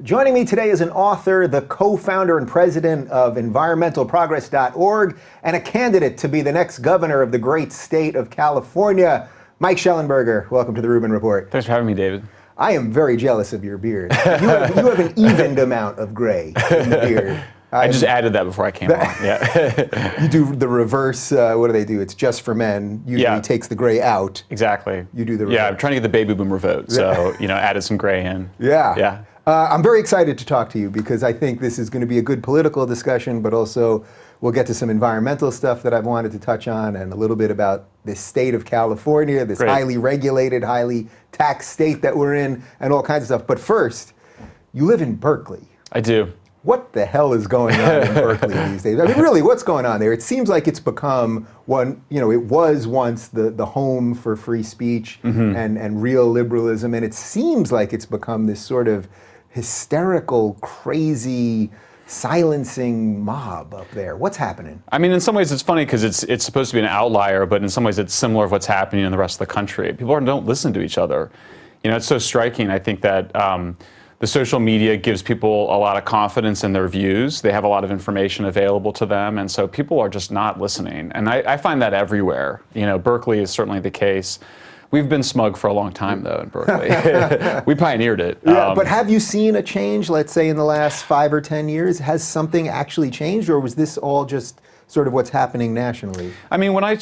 Joining me today is an author, the co-founder and president of EnvironmentalProgress.org, and a candidate to be the next governor of the great state of California, Mike Shellenberger. Welcome to the Rubin Report. Thanks for having me, David. I am very jealous of your beard. You have an evened amount of gray in the beard. I just added that before I came on. Yeah. You do the reverse. What do they do? It's just for men. Usually takes the gray out. Exactly. You do the reverse. Yeah, I'm trying to get the baby boomer vote, so added some gray in. Yeah. I'm very excited to talk to you because I think this is going to be a good political discussion, but also we'll get to some environmental stuff that I've wanted to touch on and a little bit about this state of California, this highly regulated, highly taxed state that we're in, and all kinds of stuff. But first, you live in Berkeley. I do. What the hell is going on in Berkeley these days? I mean, really, what's going on there? It seems like it's become one, it was once the home for free speech and real liberalism, and it seems like it's become this sort of hysterical, crazy, silencing mob up there. What's happening? I mean, in some ways it's funny because it's supposed to be an outlier, but in some ways it's similar to what's happening in the rest of the country. People don't listen to each other. It's so striking. I think that the social media gives people a lot of confidence in their views. They have a lot of information available to them, and so people are just not listening. And I find that everywhere. Berkeley is certainly the case. We've been smug for a long time, though, in Berkeley. We pioneered it. Yeah, but have you seen a change, let's say, in the last 5 or 10 years? Has something actually changed, or was this all just sort of what's happening nationally? I mean, when I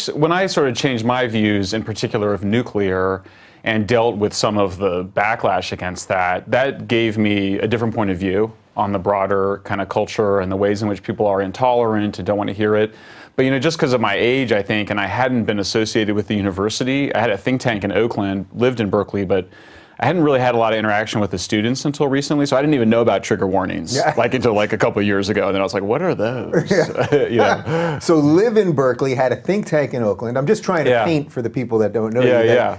sort of changed my views, in particular of nuclear, and dealt with some of the backlash against that gave me a different point of view on the broader kind of culture and the ways in which people are intolerant and don't want to hear it. But just because of my age, I think, and I hadn't been associated with the university, I had a think tank in Oakland, lived in Berkeley, but I hadn't really had a lot of interaction with the students until recently, so I didn't even know about trigger warnings, until a couple of years ago. And then I was like, what are those? So live in Berkeley, had a think tank in Oakland. I'm just trying to paint for the people that don't know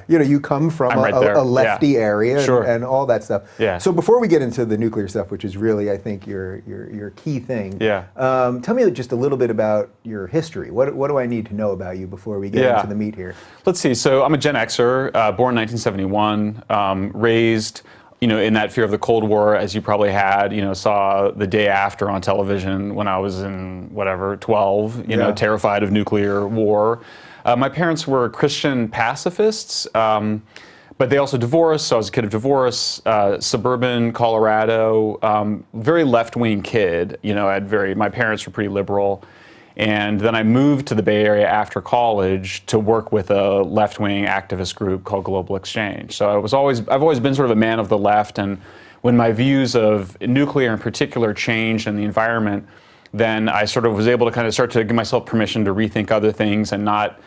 you. You come from a lefty area and all that stuff. Yeah. So before we get into the nuclear stuff, which is really, I think, your key thing, tell me just a little bit about your history. What do I need to know about you before we get into the meat here? Let's see. So I'm a Gen Xer, born 1971. Raised, in that fear of the Cold War, as you probably had, saw The Day After on television when I was in, 12, terrified of nuclear war. My parents were Christian pacifists, but they also divorced, so I was a kid of divorce, suburban Colorado, very left-wing kid, my parents were pretty liberal. And then I moved to the Bay Area after college to work with a left-wing activist group called Global Exchange. So I've always been sort of a man of the left, and when my views of nuclear in particular changed in the environment, then I sort of was able to kind of start to give myself permission to rethink other things and not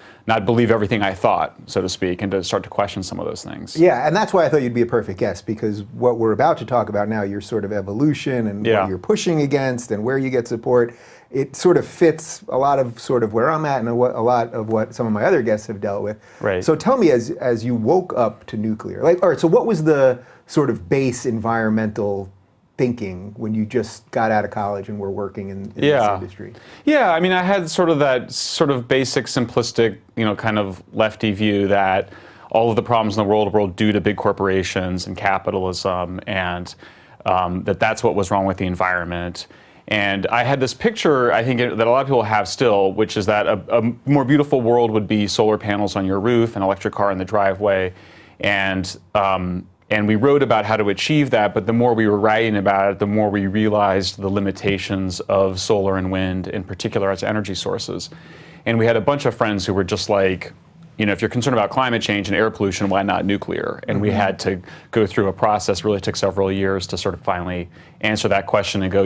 believe everything I thought, so to speak, and to start to question some of those things. Yeah, and that's why I thought you'd be a perfect guest, because what we're about to talk about now, your sort of evolution and what you're pushing against and where you get support, it sort of fits a lot of sort of where I'm at and a lot of what some of my other guests have dealt with. Right. So tell me, as you woke up to nuclear, all right, so what was the sort of base environmental thinking when you just got out of college and were working in this industry? Yeah, I mean, I had sort of that sort of basic, simplistic, kind of lefty view that all of the problems in the world were due to big corporations and capitalism, and that's what was wrong with the environment. And I had this picture, I think, that a lot of people have still, which is that a more beautiful world would be solar panels on your roof, an electric car in the driveway, and we wrote about how to achieve that, but the more we were writing about it, the more we realized the limitations of solar and wind, in particular as energy sources. And we had a bunch of friends who were just like, if you're concerned about climate change and air pollution, why not nuclear? And we had to go through a process, really took several years to sort of finally answer that question and go,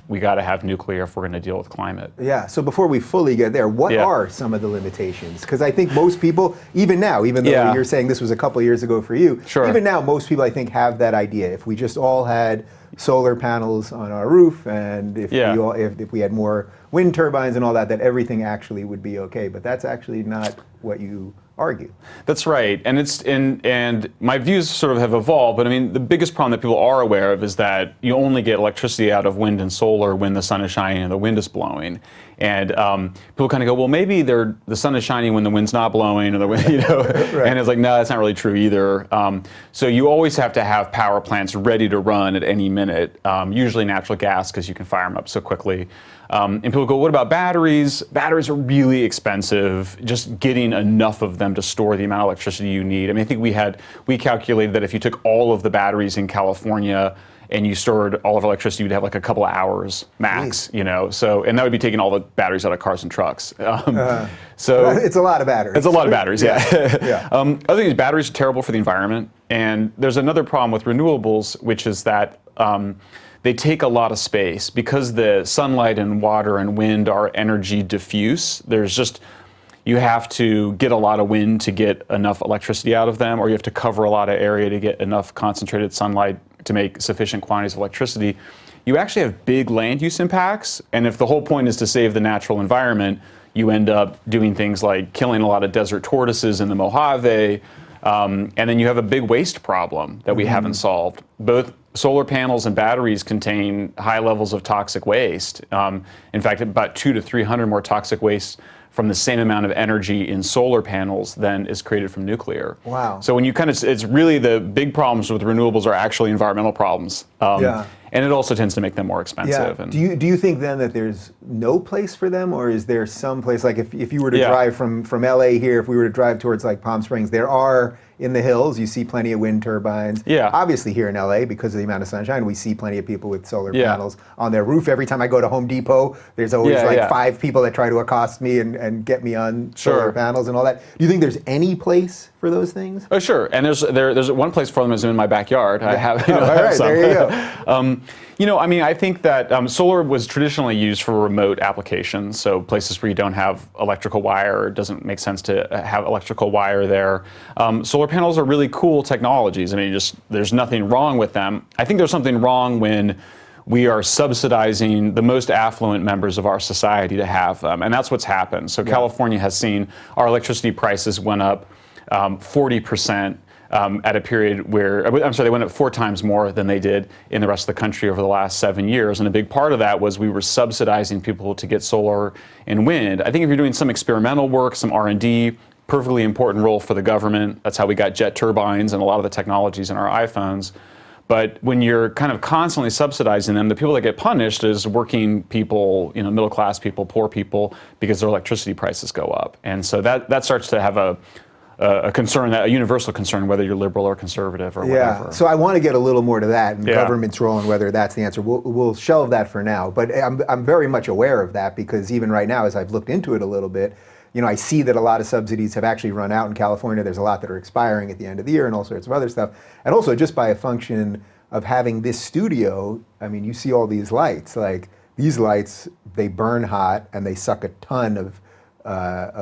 we got to have nuclear if we're going to deal with climate. Yeah, so before we fully get there, what are some of the limitations? Because I think most people, even now, even though you're saying this was a couple years ago for you, even now most people I think have that idea. If we just all had solar panels on our roof and if we had more wind turbines and all that everything actually would be okay. But that's actually not what you argue. That's right, and my views sort of have evolved. But I mean, the biggest problem that people are aware of is that you only get electricity out of wind and solar when the sun is shining and the wind is blowing. And people kind of go, well, maybe the sun is shining when the wind's not blowing, or the wind, Right. And it's like, no, that's not really true either. So you always have to have power plants ready to run at any minute. Usually natural gas, because you can fire them up so quickly. And people go, what about batteries? Batteries are really expensive. Just getting enough of them to store the amount of electricity you need. I mean, I think we calculated that if you took all of the batteries in California and you stored all of electricity, you'd have like a couple of hours max, So, and that would be taking all the batteries out of cars and trucks. So It's a lot of batteries. it's a lot of batteries, yeah. Yeah. Other thing is, batteries are terrible for the environment. And there's another problem with renewables, which is that they take a lot of space because the sunlight and water and wind are energy diffuse. You have to get a lot of wind to get enough electricity out of them, or you have to cover a lot of area to get enough concentrated sunlight to make sufficient quantities of electricity. You actually have big land use impacts, and if the whole point is to save the natural environment, you end up doing things like killing a lot of desert tortoises in the Mojave, and then you have a big waste problem that we haven't solved. Both solar panels and batteries contain high levels of toxic waste. In fact, about 200 to 300 more toxic waste from the same amount of energy in solar panels than is created from nuclear. Wow. So when you it's really the big problems with renewables are actually environmental problems. And it also tends to make them more expensive. Yeah. And Do you think then that there's no place for them, or is there some place, like if you were to Yeah. drive from LA here, if we were to drive towards like Palm Springs, there are in the hills, you see plenty of wind turbines. Yeah. Obviously here in LA, because of the amount of sunshine, we see plenty of people with solar Yeah. panels on their roof. Every time I go to Home Depot, there's always Yeah, like yeah. 5 people that try to accost me and get me on solar Sure. panels and all that. Do you think there's any place for those things? Oh, sure. And there's one place for them is in my backyard. I have. All right, some. there you go. I mean, I think that solar was traditionally used for remote applications. So places where you don't have electrical wire, it doesn't make sense to have electrical wire there. Solar panels are really cool technologies. I mean, there's nothing wrong with them. I think there's something wrong when we are subsidizing the most affluent members of our society to have them, and that's what's happened. So California has seen our electricity prices went up 40%. At a period where, they went up 4 times more than they did in the rest of the country over the last 7 years. And a big part of that was we were subsidizing people to get solar and wind. I think if you're doing some experimental work, some R&D, perfectly important role for the government. That's how we got jet turbines and a lot of the technologies in our iPhones. But when you're kind of constantly subsidizing them, the people that get punished is working people, middle class people, poor people, because their electricity prices go up. And so that starts to have a concern, a universal concern, whether you're liberal or conservative or whatever. Yeah, so I want to get a little more to that and Yeah. government's role and whether that's the answer. We'll shelve that for now, but I'm very much aware of that because even right now, as I've looked into it a little bit, I see that a lot of subsidies have actually run out in California. There's a lot that are expiring at the end of the year and all sorts of other stuff. And also just by a function of having this studio, I mean, you see all these lights. Like these lights, they burn hot and they suck a ton of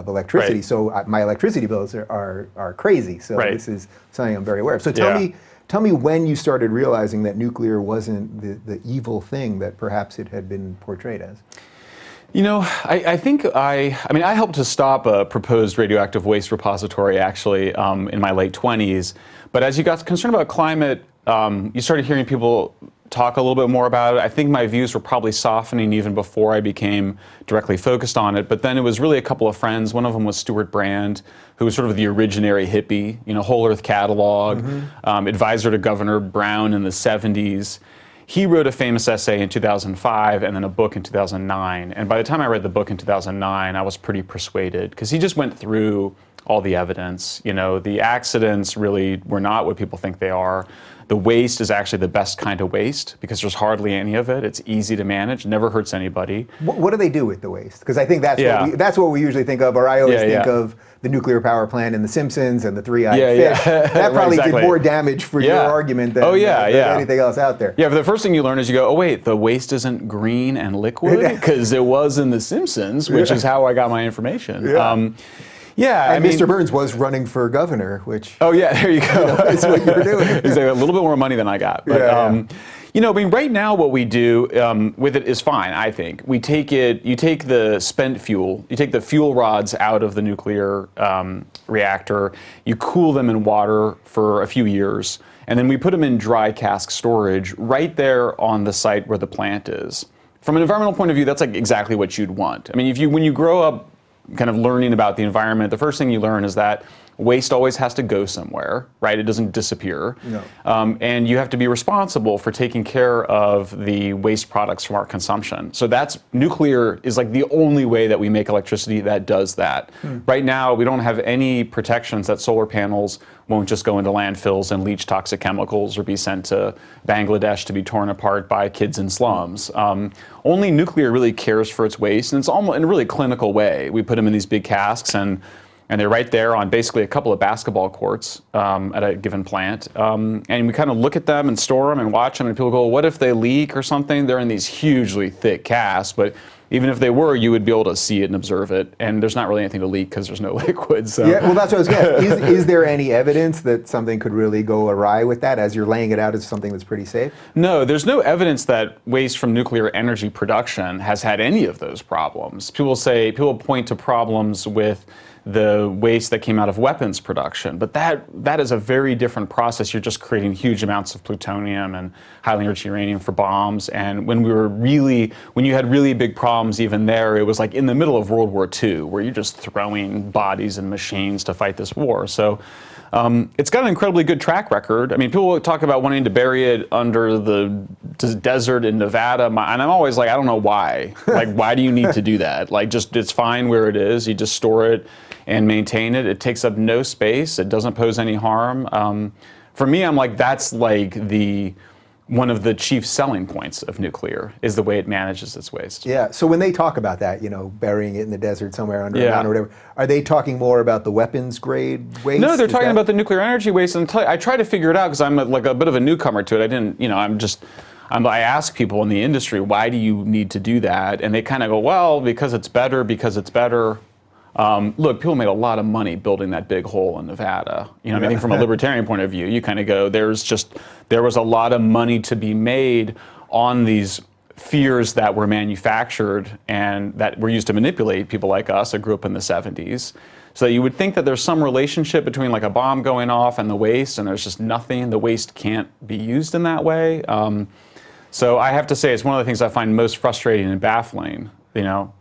electricity. Right. So my electricity bills are crazy. So Right. this is something I'm very aware of. So Yeah. tell me when you started realizing that nuclear wasn't the evil thing that perhaps it had been portrayed as. I think I helped to stop a proposed radioactive waste repository actually in my late 20s. But as you got concerned about climate, you started hearing people talk a little bit more about it. I think my views were probably softening even before I became directly focused on it. But then it was really a couple of friends. One of them was Stuart Brand, who was sort of the originary hippie, Whole Earth Catalog, advisor to Governor Brown in the 70s. He wrote a famous essay in 2005 and then a book in 2009. And by the time I read the book in 2009, I was pretty persuaded because he just went through all the evidence. The accidents really were not what people think they are. The waste is actually the best kind of waste because there's hardly any of it. It's easy to manage, never hurts anybody. What do they do with the waste? Because I think that's Yeah. that's what we usually think of, or I always think Yeah. of the nuclear power plant in The Simpsons and the three-eyed Yeah, fish. yeah. That Right, probably exactly. did more damage for your Yeah. argument than, Oh, yeah, than yeah. anything else out there. Yeah, but the first thing you learn is you go, oh wait, the waste isn't green and liquid because it was in The Simpsons, which is how I got my information. Yeah. Yeah, And Mr. Burns was running for governor, which Oh yeah, there you go. is what you were doing. He's a little bit more money than I got, but Yeah, You know, I mean, right now what we do with it is fine, I think. You take the spent fuel, you take the fuel rods out of the nuclear reactor, you cool them in water for a few years, and then we put them in dry cask storage right there on the site where the plant is. From an environmental point of view, that's like exactly what you'd want. I mean, when you grow up kind of learning about the environment, the first thing you learn is that waste always has to go somewhere, right? It doesn't disappear. No. And you have to be responsible for taking care of the waste products from our consumption. So nuclear is like the only way that we make electricity that does that. Right now, we don't have any protections that solar panels won't just go into landfills and leach toxic chemicals or be sent to Bangladesh to be torn apart by kids in slums. Only nuclear really cares for its waste, and it's almost in a really clinical way. We put them in these big casks, and they're right there on basically a couple of basketball courts at a given plant. And we kind of look at them and store them and watch them, and people go, well, what if they leak or something? They're in these hugely thick casks, but even if they were, you would be able to see it and observe it. And there's not really anything to leak because there's no liquid. So. Yeah, well, that's what I was going to ask. Is there any evidence that something could really go awry with that as you're laying it out as something that's pretty safe? No, there's no evidence that waste from nuclear energy production has had any of those problems. People point to problems with the waste that came out of weapons production, but that is a very different process. You're just creating huge amounts of plutonium and highly enriched uranium for bombs. And when you had really big problems even there, it was like in the middle of World War II, where you're just throwing bodies and machines to fight this war. So it's got an incredibly good track record. I mean, people talk about wanting to bury it under the desert in Nevada, and I'm always like, I don't know why. Like, why do you need to do that? Like, just it's fine where it is. You just store it and maintain it. It takes up no space. It doesn't pose any harm. For me, I'm like, that's like one of the chief selling points of nuclear is the way it manages its waste. Yeah. So when they talk about that, burying it in the desert somewhere underground or whatever, are they talking more about the weapons grade waste? No, they're talking about the nuclear energy waste. And I try to figure it out because I'm like a bit of a newcomer to it. I ask people in the industry, why do you need to do that? And they kind of go, well, because it's better. Look, people made a lot of money building that big hole in Nevada. I think from a libertarian point of view, you kind of go, there was a lot of money to be made on these fears that were manufactured and that were used to manipulate people like us that grew up in the 70s. So you would think that there's some relationship between like a bomb going off and the waste, and there's just nothing. The waste can't be used in that way. So I have to say, it's one of the things I find most frustrating and baffling.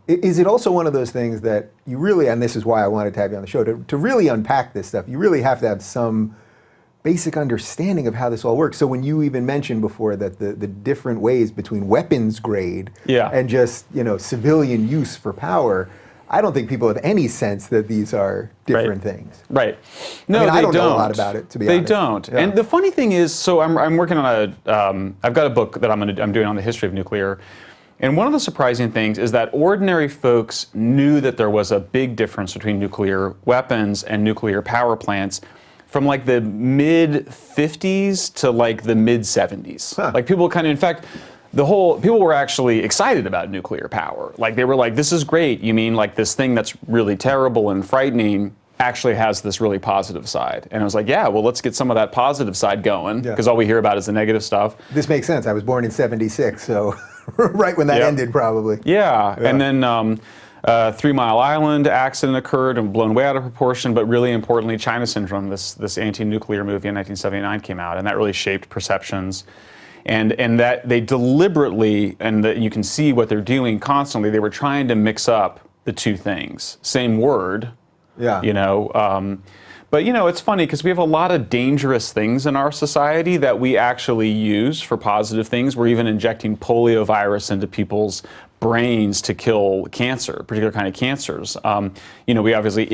Is it also one of those things that you really, and this is why I wanted to have you on the show, to really unpack this stuff, you really have to have some basic understanding of how this all works. So when you even mentioned before that the different ways between weapons grade and just civilian use for power, I don't think people have any sense that these are different things. Right. No, I they don't don't know a lot about it, to be honest. They don't. Yeah. And the funny thing is, so I'm working on I've got a book that I'm doing on the history of nuclear. And one of the surprising things is that ordinary folks knew that there was a big difference between nuclear weapons and nuclear power plants from like the mid 50s to like the mid 70s. Like people kind of, in fact, people were actually excited about nuclear power. Like they were like, this is great. You mean like this thing that's really terrible and frightening actually has this really positive side. And I was like, yeah, well, let's get some of that posive side going, because all we hear about is the negative stuff. This makes sense. I was born in 76, so right when that ended, probably. Yeah. And then 3 Mile Island accident occurred and blown way out of proportion, but really importantly, China Syndrome, this anti-nuclear movie in 1979 came out, and that really shaped perceptions. And that they deliberately, and you can see what they're doing constantly, they were trying to mix up the two things. Same word. Yeah. But it's funny because we have a lot of dangerous things in our society that we actually use for positive things. We're even injecting polio virus into people's brains to kill cancer, particular kind of cancers. We obviously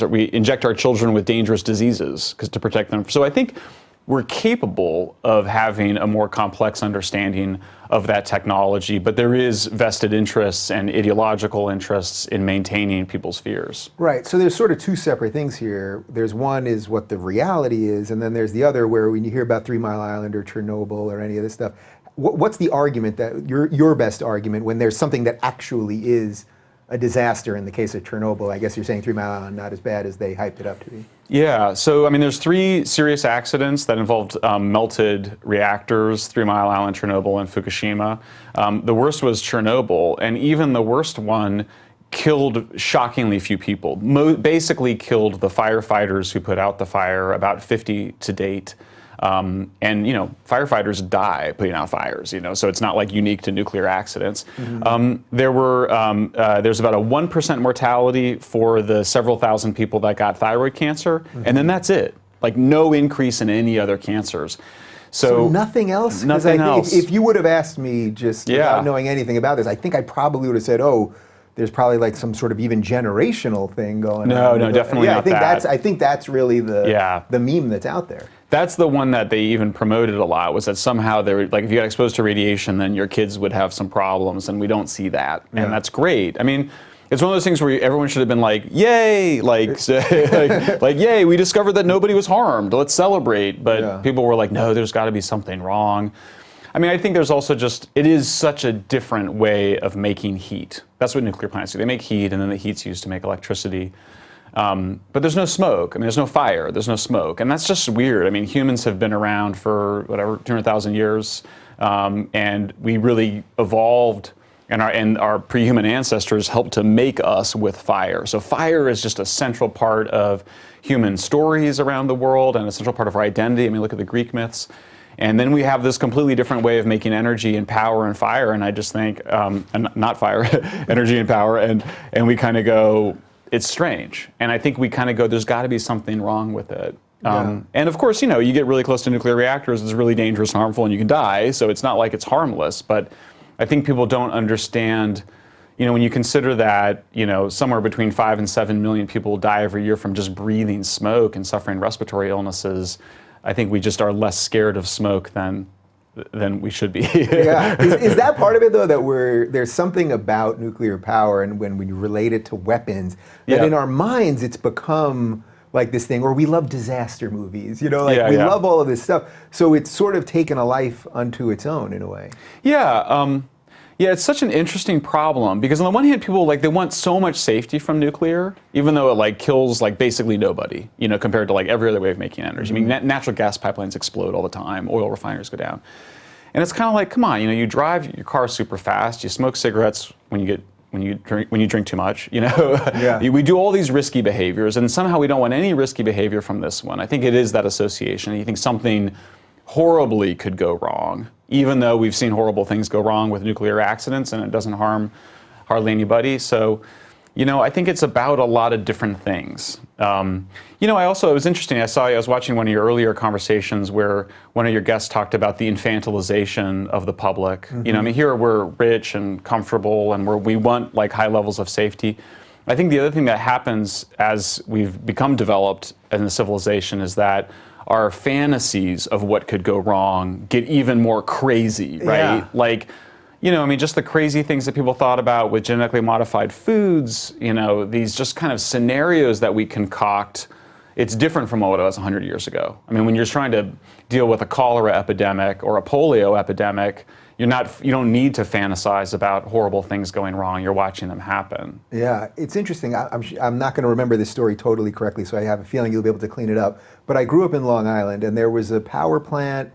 we inject our children with dangerous diseases to protect them. So I think we're capable of having a more complex understanding of that technology, but there is vested interests and ideological interests in maintaining people's fears. Right, so there's sort of two separate things here. There's one is what the reality is, and then there's the other where when you hear about 3 Mile Island or Chernobyl or any of this stuff, what's the argument, that your best argument, when there's something that actually is a disaster in the case of Chernobyl. I guess you're saying 3 Mile Island not as bad as they hyped it up to be. Yeah, so I mean, there's 3 serious accidents that involved melted reactors: 3 Mile Island, Chernobyl, and Fukushima. The worst was Chernobyl, and even the worst one killed shockingly few people. Basically killed the firefighters who put out the fire, about 50 to date. And firefighters die putting out fires. So it's not like unique to nuclear accidents. There's about a 1% mortality for the several thousand people that got thyroid cancer, and then that's it. Like no increase in any other cancers. So nothing else? Nothing else. If you would have asked me just without knowing anything about this, I think I probably would have said, oh, there's probably like some sort of even generational thing going on. No, definitely not that. I think that's really the meme that's out there. That's the one that they even promoted a lot, was that somehow they were like, if you got exposed to radiation, then your kids would have some problems, and we don't see that. And that's great. I mean, it's one of those things where everyone should have been like, yay, like yay, we discovered that nobody was harmed, let's celebrate. But people were like, no, there's got to be something wrong. I mean, I think there's also it is such a different way of making heat. That's what nuclear plants do. They make heat, and then the heat's used to make electricity. But there's no smoke. I mean, there's no fire. There's no smoke. And that's just weird. I mean, humans have been around for, 200,000 years. And we really evolved, and our pre-human ancestors helped to make us with fire. So fire is just a central part of human stories around the world and a central part of our identity. I mean, look at the Greek myths. And then we have this completely different way of making energy and power and fire. And I just think, and not fire, energy and power. And we kind of go, it's strange. And I think we kind of go, there's got to be something wrong with it. And of course, you get really close to nuclear reactors, it's really dangerous and harmful, and you can die. So it's not like it's harmless. But I think people don't understand, when you consider that, somewhere between 5 and 7 million people die every year from just breathing smoke and suffering respiratory illnesses. I think we just are less scared of smoke than we should be. Is that part of it, though, that there's something about nuclear power, and when we relate it to weapons, that in our minds it's become like this thing, or we love disaster movies, we love all of this stuff. So it's sort of taken a life unto its own in a way. Yeah, it's such an interesting problem, because on the one hand, people they want so much safety from nuclear, even though it kills basically nobody, compared to every other way of making energy. I mean, natural gas pipelines explode all the time, oil refineries go down. And it's kind of like, come on, you drive your car super fast, you smoke cigarettes when you drink too much, We do all these risky behaviors, and somehow we don't want any risky behavior from this one. I think it is that association. You think something horribly could go wrong, even though we've seen horrible things go wrong with nuclear accidents, and it doesn't harm hardly anybody. So, I think it's about a lot of different things. It was interesting. I was watching one of your earlier conversations where one of your guests talked about the infantilization of the public. Here we're rich and comfortable, and we want high levels of safety. I think the other thing that happens as we've become developed as a civilization is that our fantasies of what could go wrong get even more crazy, right? Just the crazy things that people thought about with genetically modified foods, these just kind of scenarios that we concoct. It's different from what it was 100 years ago. I mean, when you're trying to deal with a cholera epidemic or a polio epidemic, you don't need to fantasize about horrible things going wrong. You're watching them happen. Yeah, it's interesting. I'm not going to remember this story totally correctly, so I have a feeling you'll be able to clean it up. But I grew up in Long Island, and there was a power plant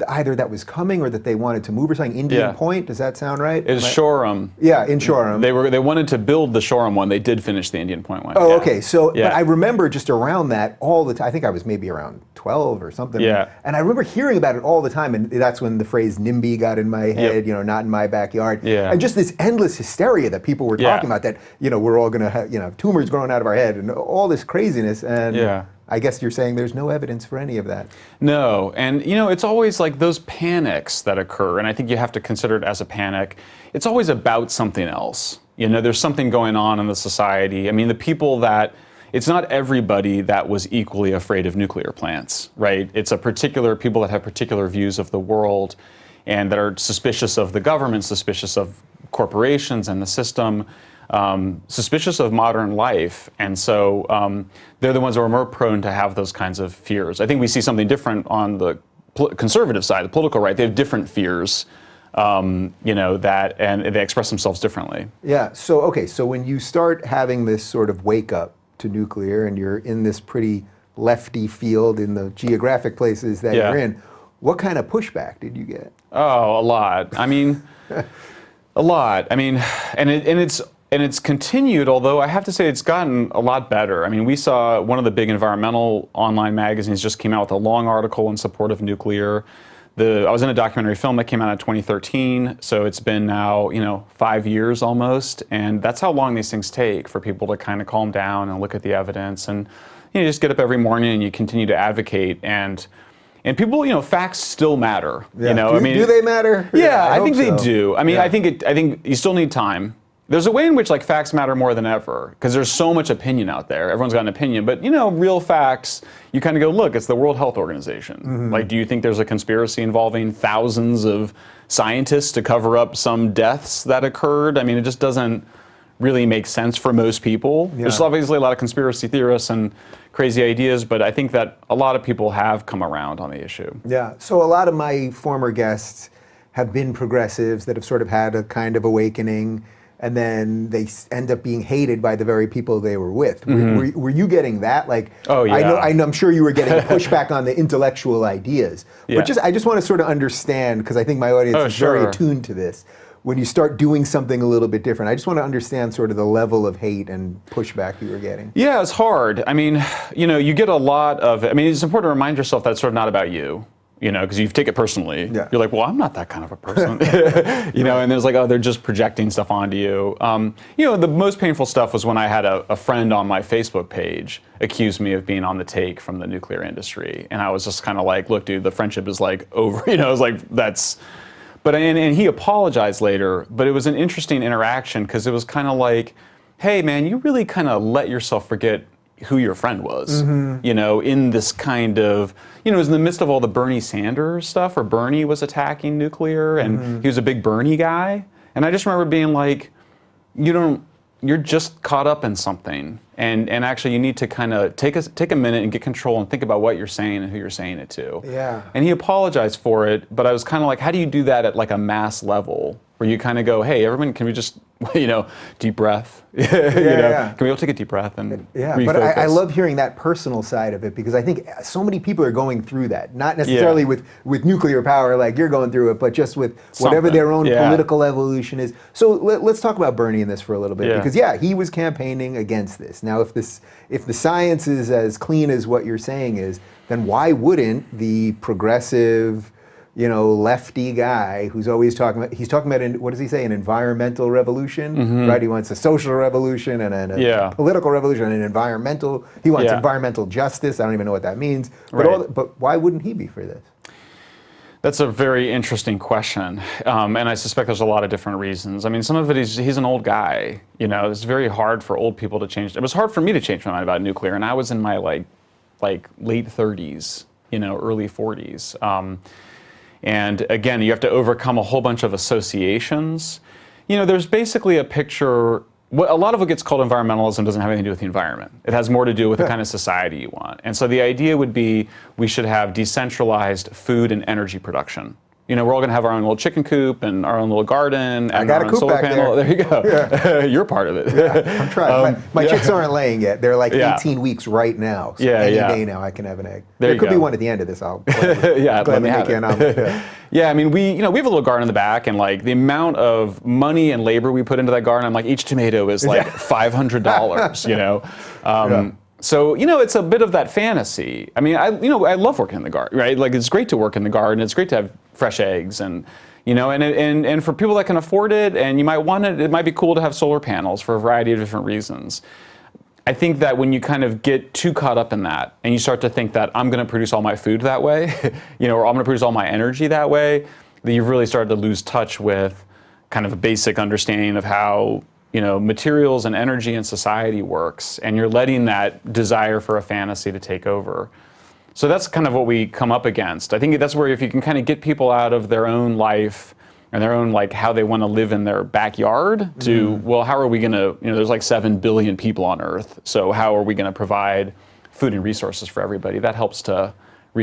either that was coming or that they wanted to move or something. Indian Point, does that sound right? It's Shoreham. Yeah, in Shoreham. They wanted to build the Shoreham one. They did finish the Indian Point one. Oh, okay. So, but I remember just around that all the time. I think I was maybe around 12 or something. Yeah. And I remember hearing about it all the time, and that's when the phrase NIMBY got in my head. Not in my backyard. Yeah. And just this endless hysteria that people were talking about, that we're all going to have tumors growing out of our head and all this craziness. And I guess you're saying there's no evidence for any of that. No, and it's always those panics that occur, and I think you have to consider it as a panic. It's always about something else. There's something going on in the society. I mean, the people it's not everybody that was equally afraid of nuclear plants, right? It's people that have particular views of the world and that are suspicious of the government, suspicious of corporations and the system. Suspicious of modern life, and so they're the ones who are more prone to have those kinds of fears. I think we see something different on the conservative side, the political right. They have different fears that, and they express themselves differently. Yeah. So, okay. So when you start having this sort of wake up to nuclear and you're in this pretty lefty field in the geographic places that Yeah. you're in, what kind of pushback did you get? Oh, a lot. I mean, a lot. I mean, and it's continued. Although I have to say, it's gotten a lot better. I mean, we saw one of the big environmental online magazines just came out with a long article in support of nuclear. I was in a documentary film that came out in 2013, so it's been now 5 years almost, and that's how long these things take for people to kind of calm down and look at the evidence, and you just get up every morning and you continue to advocate and people, facts still matter. Yeah. Do they matter? Yeah, I think hope they so. do. I mean, Yeah. I think you still need time. There's a way in which facts matter more than ever because there's so much opinion out there. Everyone's got an opinion, but real facts, you kind of go, look, it's the World Health Organization. Mm-hmm. Do you think there's a conspiracy involving thousands of scientists to cover up some deaths that occurred? I mean, it just doesn't really make sense for most people. Yeah. There's obviously a lot of conspiracy theorists and crazy ideas, but I think that a lot of people have come around on the issue. Yeah. So a lot of my former guests have been progressives that have sort of had a kind of awakening, and then they end up being hated by the very people they were with. Were you getting that? Oh, yeah. I'm sure you were getting pushback on the intellectual ideas. Yeah. But I just want to sort of understand, because I think my audience is very sure. attuned to this. When you start doing something a little bit different, I just want to understand sort of the level of hate and pushback you were getting. Yeah, it's hard. I mean, you get a lot of, it's important to remind yourself that it's sort of not about you. Because you take it personally. Yeah. You're like, well, I'm not that kind of a person. And there's oh, they're just projecting stuff onto you. The most painful stuff was when I had a friend on my Facebook page accuse me of being on the take from the nuclear industry. And I was just kind of like, look, dude, the friendship is over. I was like, that's... But and he apologized later, but it was an interesting interaction because it was kind of like, hey, man, you really kind of let yourself forget who your friend was, in this kind of, it was in the midst of all the Bernie Sanders stuff where Bernie was attacking nuclear and he was a big Bernie guy. And I just remember being like, you're just caught up in something. And actually you need to kind of take a minute and get control and think about what you're saying and who you're saying it to. Yeah. And he apologized for it, but I was kind of like, how do you do that at a mass level? Where you kind of go, hey, everyone, can we just, deep breath? Yeah. Can we all take a deep breath and Yeah, refocus? but I love hearing that personal side of it because I think so many people are going through that. Not necessarily with nuclear power like you're going through it, but just with whatever Something. their own Yeah. political evolution is. So let's talk about Bernie in this for a little bit Yeah. because he was campaigning against this. Now, if the science is as clean as what you're saying is, then why wouldn't the progressive, lefty guy who's always talking about, what does he say, an environmental revolution, right? He wants a social revolution and a political revolution and an environmental, he wants environmental justice. I don't even know what that means. But, Right. but why wouldn't he be for this? That's a very interesting question, and I suspect there's a lot of different reasons. I mean, some of it is he's an old guy. It's very hard for old people to change. It was hard for me to change my mind about nuclear, and I was in my like late 30s, early 40s. And again, you have to overcome a whole bunch of associations. There's basically a picture. A lot of what gets called environmentalism doesn't have anything to do with the environment. It has more to do with the kind of society you want. And so the idea would be we should have decentralized food and energy production. We're all going to have our own little chicken coop and our own little garden and got our a own coop solar back panel. there. There you go. Yeah. You're part of it. Yeah, I'm trying. My chicks aren't laying yet. They're 18 weeks right now. So any day now I can have an egg. There could you be go. one at the end of this. I'll Yeah, let gladly me have make you it. an omelet. Yeah. Yeah, I mean, we have a little garden in the back, and the amount of money and labor we put into that garden, I'm each tomato is $500, So, it's a bit of that fantasy. I mean, I love working in the garden, right? It's great to work in the garden. It's great to have fresh eggs and for people that can afford it and you might want it, it might be cool to have solar panels for a variety of different reasons. I think that when you kind of get too caught up in that and you start to think that I'm going to produce all my food that way, or I'm going to produce all my energy that way, that you've really started to lose touch with kind of a basic understanding of how, materials and energy and society works, and you're letting that desire for a fantasy to take over. So that's kind of what we come up against. I think that's where if you can kind of get people out of their own life and their own how they want to live in their backyard to, well, how are we going to, there's 7 billion people on Earth, so how are we going to provide food and resources for everybody? That helps to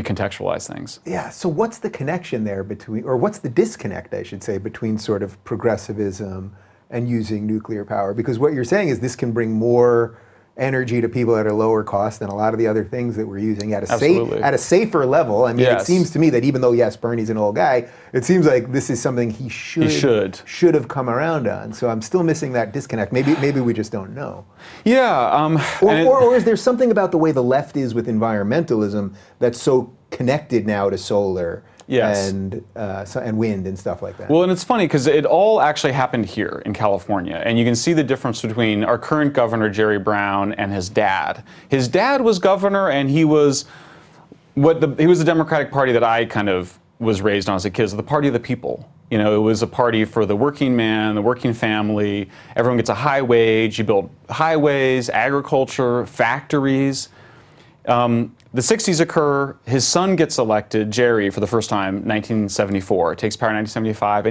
recontextualize things. Yeah, so what's the connection there between, or what's the disconnect, I should say, between sort of progressivism and using nuclear power? Because what you're saying is this can bring more energy to people at a lower cost than a lot of the other things that we're using at a safer level. I mean, Yes. It seems to me that even though, yes, Bernie's an old guy, it seems like this is something he should have come around on. So I'm still missing that disconnect. Maybe we just don't know. Yeah. Or is there something about the way the left is with environmentalism that's so connected now to solar? Yes. And wind and stuff like that. Well, and it's funny because it all actually happened here in California, and you can see the difference between our current governor, Jerry Brown, and his dad. His dad was governor, and he was the Democratic Party that I kind of was raised on as a kid, so the party of the people. You know, it was a party for the working man, the working family. Everyone gets a high wage. You build highways, agriculture, factories. The 60s occur, his son gets elected, Jerry, for the first time, 1974, takes power in 1975,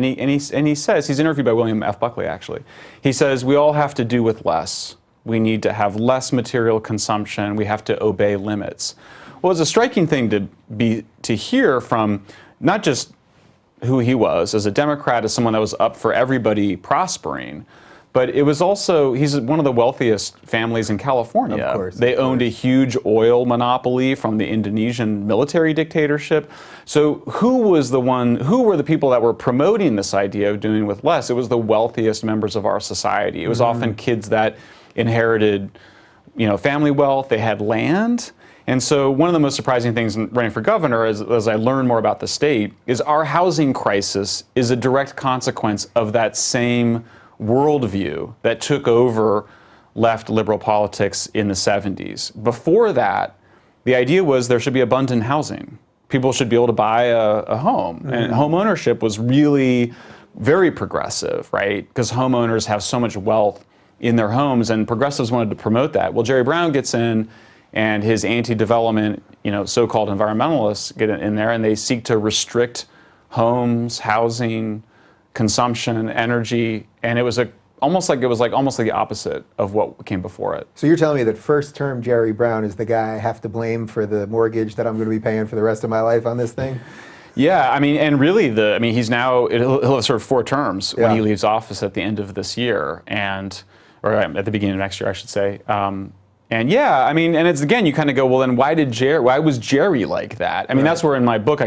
and he says, he's interviewed by William F. Buckley actually, he says, we all have to do with less. We need to have less material consumption, we have to obey limits. Well, it's a striking thing to hear from not just who he was as a Democrat, as someone that was up for everybody prospering, but it was also, he's one of the wealthiest families in California. Of course. They owned a huge oil monopoly from the Indonesian military dictatorship. So who were the people that were promoting this idea of doing with less? It was the wealthiest members of our society. It was often kids that inherited, family wealth, they had land. And so one of the most surprising things in running for governor, as I learn more about the state, is our housing crisis is a direct consequence of that same worldview that took over left liberal politics in the 70s. Before that, the idea was there should be abundant housing. People should be able to buy a home. And home ownership was really very progressive, right? Because homeowners have so much wealth in their homes, and progressives wanted to promote that. Well, Jerry Brown gets in, and his anti-development, so-called environmentalists get in there, and they seek to restrict homes, housing, consumption, energy, and it was almost like the opposite of what came before it. So you're telling me that first term Jerry Brown is the guy I have to blame for the mortgage that I'm going to be paying for the rest of my life on this thing? Yeah, and really he's now, he'll have served 4 terms when he leaves office at the end of this year, or at the beginning of next year, I should say. And it's, again, you kind of go, well, then why was Jerry like that? I mean, that's where in my book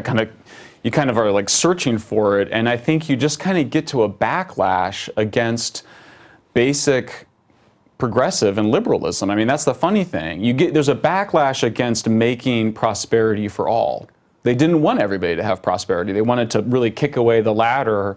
you kind of are like searching for it, and I think you just kind of get to a backlash against basic progressive and liberalism. I mean, that's the funny thing. There's a backlash against making prosperity for all. They didn't want everybody to have prosperity. They wanted to really kick away the ladder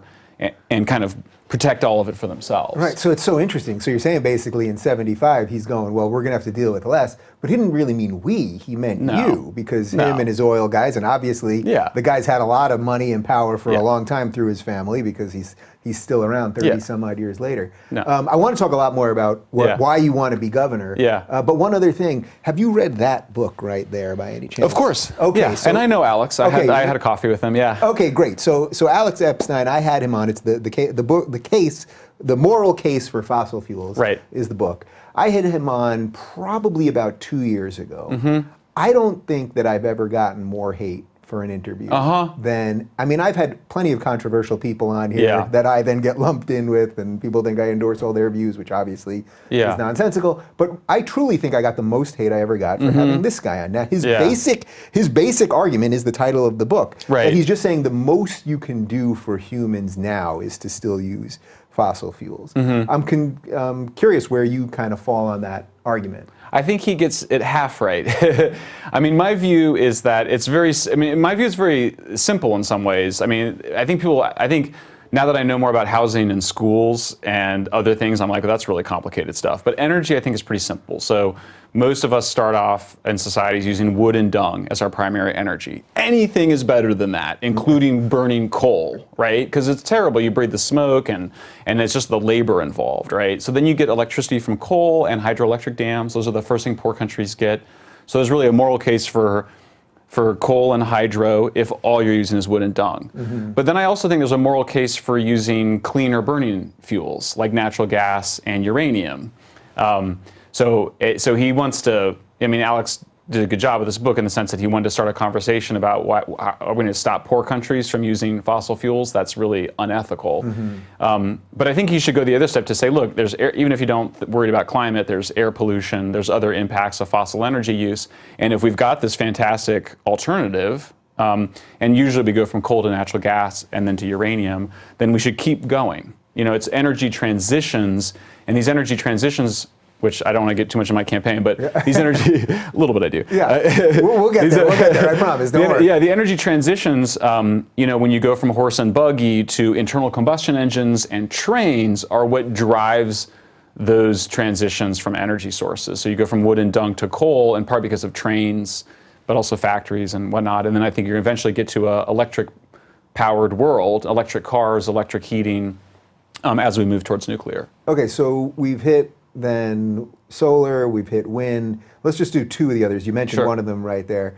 and kind of protect all of it for themselves. Right, so it's so interesting. So you're saying basically in 75, he's going, well, we're going to have to deal with less, but he didn't really mean we, he meant you, because him and his oil guys, and obviously the guy's had a lot of money and power for a long time through his family, because he's still around 30 some odd years later. I want to talk a lot more about why you want to be governor. But one other thing, have you read that book right there by any chance? Of course. Okay. Yeah. And I know Alex. I had a coffee with him. Yeah. Okay, great. So Alex Epstein, I had him on. It's the moral case for fossil fuels. Right. Is the book. I had him on probably about 2 years ago. I don't think that I've ever gotten more hate for an interview than, I've had plenty of controversial people on here that I then get lumped in with, and people think I endorse all their views, which obviously is nonsensical. But I truly think I got the most hate I ever got for having this guy on. Now, his basic argument is the title of the book. Right. And he's just saying the most you can do for humans now is to still use fossil fuels. I'm curious where you kind of fall on that argument. I think he gets it half right. My view is that my view is very simple in some ways. I think now that I know more about housing and schools and other things, I'm like, well, that's really complicated stuff. But energy, I think, is pretty simple. So most of us start off in societies using wood and dung as our primary energy. Anything is better than that, including burning coal, right? Because it's terrible. You breathe the smoke, and it's just the labor involved, right? So then you get electricity from coal and hydroelectric dams. Those are the first thing poor countries get. So there's really a moral case for coal and hydro if all you're using is wood and dung. But then I also think there's a moral case for using cleaner burning fuels like natural gas and uranium. So he wants to, Alex did a good job with this book in the sense that he wanted to start a conversation about how are we going to stop poor countries from using fossil fuels? That's really unethical. But I think he should go the other step to say, look, there's even if you don't worry about climate, there's air pollution, there's other impacts of fossil energy use, and if we've got this fantastic alternative, and usually we go from coal to natural gas and then to uranium, then we should keep going. It's energy transitions, and these energy transitions, which I don't want to get too much in my campaign, but these energy, a little bit I do. Yeah, we'll get there. We'll get there. I promise. Don't worry. Yeah, the energy transitions. When you go from horse and buggy to internal combustion engines and trains, are what drives those transitions from energy sources. So you go from wood and dung to coal, in part because of trains, but also factories and whatnot. And then I think you eventually get to an electric-powered world, electric cars, electric heating, as we move towards nuclear. Okay, so we've hit then solar, we've hit wind. Let's just do two of the others. You mentioned one of them right there.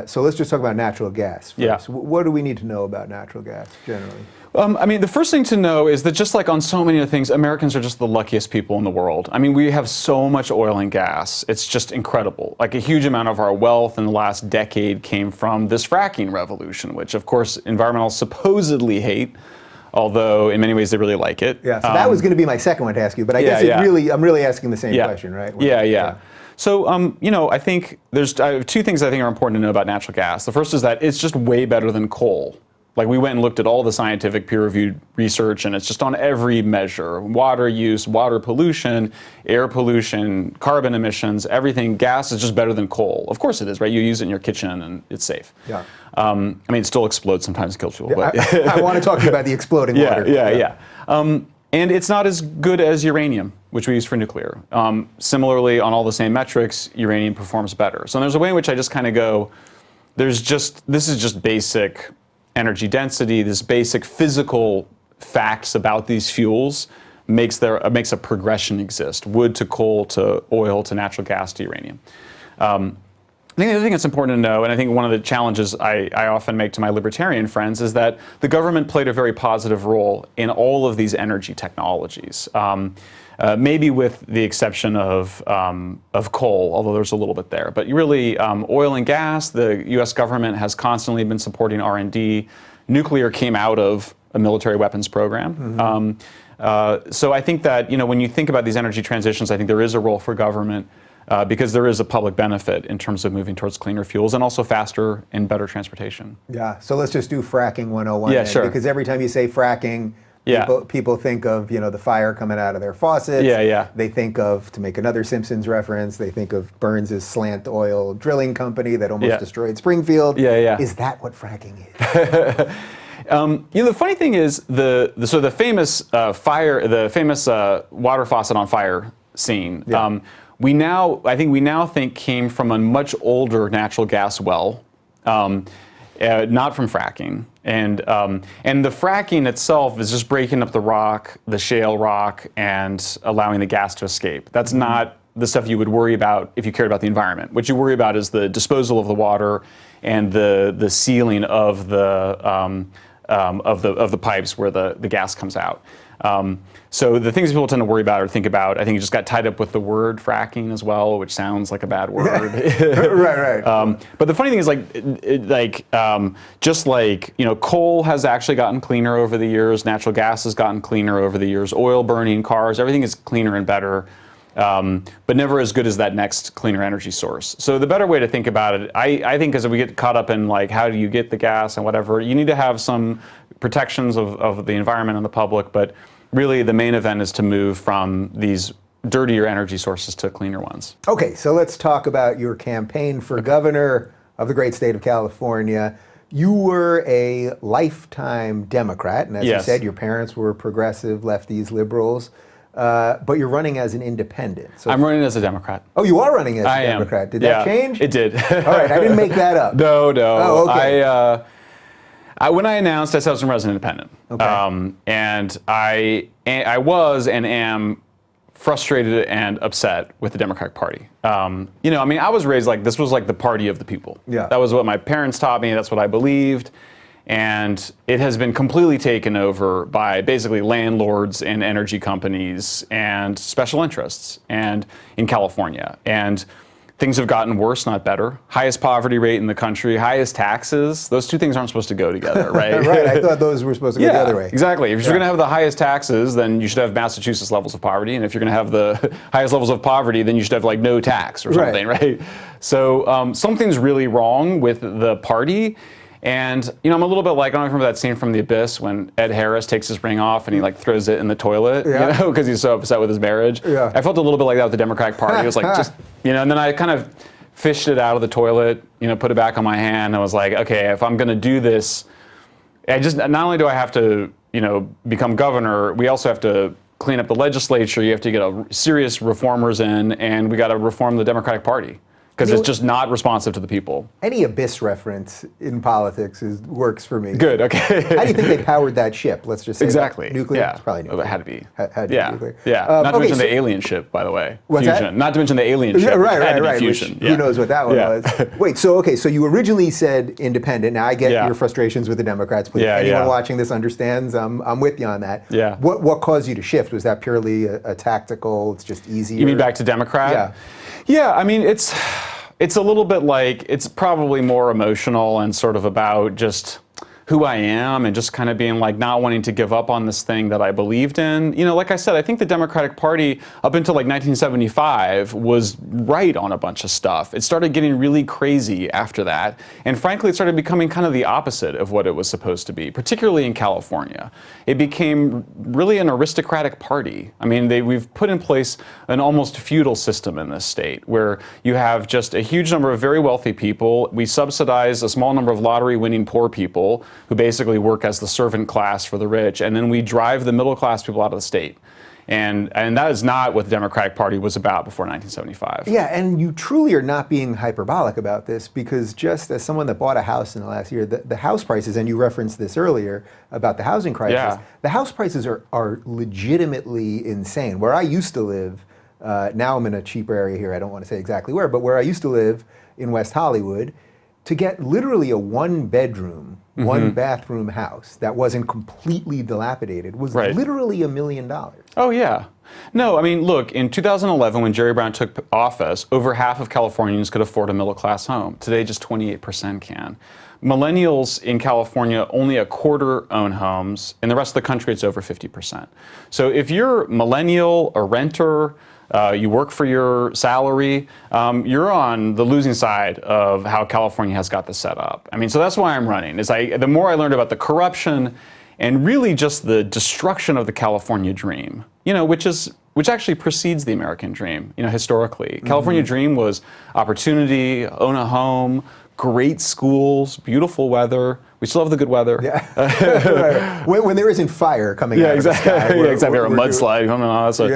So let's just talk about natural gas first. Yeah. What do we need to know about natural gas generally? The first thing to know is that just like on so many other things, Americans are just the luckiest people in the world. We have so much oil and gas. It's just incredible. Like a huge amount of our wealth in the last decade came from this fracking revolution, which of course environmentalists supposedly hate, although in many ways they really like it. Yeah, so that was going to be my second one to ask you, but I guess I'm really asking the same question, right? Yeah. So, I think I have two things I think are important to know about natural gas. The first is that it's just way better than coal. Like we went and looked at all the scientific peer-reviewed research, and it's just on every measure: water use, water pollution, air pollution, carbon emissions, everything. Gas is just better than coal. Of course it is, right? You use it in your kitchen, and it's safe. Yeah. It still explodes sometimes and kills people. Yeah, but I want to talk to you about the exploding water. Yeah. And it's not as good as uranium, which we use for nuclear. Similarly, on all the same metrics, uranium performs better. So there's a way in which I just kind of go, this is just basic energy density, this basic physical facts about these fuels makes a progression exist: wood to coal to oil to natural gas to uranium. I think the other thing that's important to know, and I think one of the challenges I often make to my libertarian friends, is that the government played a very positive role in all of these energy technologies. Maybe with the exception of coal, although there's a little bit there. But really, oil and gas, the U.S. government has constantly been supporting R&D. Nuclear came out of a military weapons program. So I think that when you think about these energy transitions, I think there is a role for government. Because there is a public benefit in terms of moving towards cleaner fuels and also faster and better transportation. Yeah, so let's just do fracking 101. Yeah, sure. Because every time you say fracking, people think of the fire coming out of their faucets. Yeah. They think of, to make another Simpsons reference, they think of Burns' Slant Oil drilling company that almost destroyed Springfield. Yeah. Is that what fracking is? The funny thing is the famous water faucet on fire scene. Yeah. We now think came from a much older natural gas well, not from fracking. And the fracking itself is just breaking up the rock, the shale rock, and allowing the gas to escape. That's not the stuff you would worry about if you cared about the environment. What you worry about is the disposal of the water and the sealing of the pipes where the gas comes out. So the things people tend to worry about or think about, I think it just got tied up with the word fracking as well, which sounds like a bad word. Right. But the funny thing is, coal has actually gotten cleaner over the years. Natural gas has gotten cleaner over the years. Oil burning, cars, everything is cleaner and better. But never as good as that next cleaner energy source. So the better way to think about it, I think, as we get caught up in how do you get the gas and whatever, you need to have some protections of the environment and the public, but really the main event is to move from these dirtier energy sources to cleaner ones. Okay, so let's talk about your campaign for governor of the great state of California. You were a lifetime Democrat, and as you said, your parents were progressive, lefties, liberals. But you're running as an independent. So I'm running as a Democrat. Oh, you are running as a Democrat. Did that change? It did. All right, I didn't make that up. No. Oh, okay. When I announced, I said I was going to run as an independent. Okay. And I was and am frustrated and upset with the Democratic Party. I was raised this was the party of the people. Yeah. That was what my parents taught me. That's what I believed. And it has been completely taken over by basically landlords and energy companies and special interests and in California. And things have gotten worse, not better. Highest poverty rate in the country, highest taxes. Those two things aren't supposed to go together, right? Right. I thought those were supposed to go the other way. Exactly. If you're going to have the highest taxes, then you should have Massachusetts levels of poverty. And if you're going to have the highest levels of poverty, then you should have like no tax or something, right? So something's really wrong with the party. And, I'm a little bit like, I don't know if you remember that scene from The Abyss when Ed Harris takes his ring off and he like throws it in the toilet, because he's so upset with his marriage. Yeah. I felt a little bit like that with the Democratic Party. It was like, just, and then I kind of fished it out of the toilet, put it back on my hand. I was like, okay, if I'm going to do this, not only do I have to, become governor, we also have to clean up the legislature. You have to get serious reformers in, and we got to reform the Democratic Party. Because it's just not responsive to the people. Any Abyss reference in politics works for me. Good, okay. How do you think they powered that ship? Let's just say exactly. Nuclear? Yeah. It's probably nuclear. It had to be. Had to be nuclear. Yeah. Not to mention the alien ship, by the way. What's fusion. That? Not to mention the alien ship. Right. Fusion. Who knows what that one was? Wait, so you originally said independent. Now I get your frustrations with the Democrats. Please, anyone watching this understands. I'm with you on that. Yeah. What caused you to shift? Was that purely a tactical? It's just easier. You mean back to Democrat? Yeah. Yeah. I mean, it's a little bit like, it's probably more emotional and sort of about just who I am and just kind of being like not wanting to give up on this thing that I believed in. Like I said, I think the Democratic Party up until like 1975 was right on a bunch of stuff. It started getting really crazy after that. And frankly, it started becoming kind of the opposite of what it was supposed to be, particularly in California. It became really an aristocratic party. I mean, we've put in place an almost feudal system in this state where you have just a huge number of very wealthy people. We subsidize a small number of lottery-winning poor people who basically work as the servant class for the rich, and then we drive the middle class people out of the state. And that is not what the Democratic Party was about before 1975. Yeah, and you truly are not being hyperbolic about this, because just as someone that bought a house in the last year, the house prices, and you referenced this earlier about the housing crisis, the house prices are legitimately insane. Where I used to live, now I'm in a cheaper area here, I don't want to say exactly where, but where I used to live in West Hollywood, to get literally a one-bedroom, one-bathroom house that wasn't completely dilapidated was literally $1 million. Oh, yeah. No, I mean, look, in 2011, when Jerry Brown took office, over half of Californians could afford a middle-class home. Today, just 28% can. Millennials in California, only a quarter own homes. In the rest of the country, it's over 50%. So if you're millennial, a renter, you work for your salary, you're on the losing side of how California has got this set up. I mean, so that's why I'm running. The more I learned about the corruption and really just the destruction of the California dream, which actually precedes the American dream, historically. California dream was opportunity, own a home, great schools, beautiful weather. We still have the good weather. Yeah. when there isn't fire coming out of the sky. Exactly. Or a mudslide coming on. So,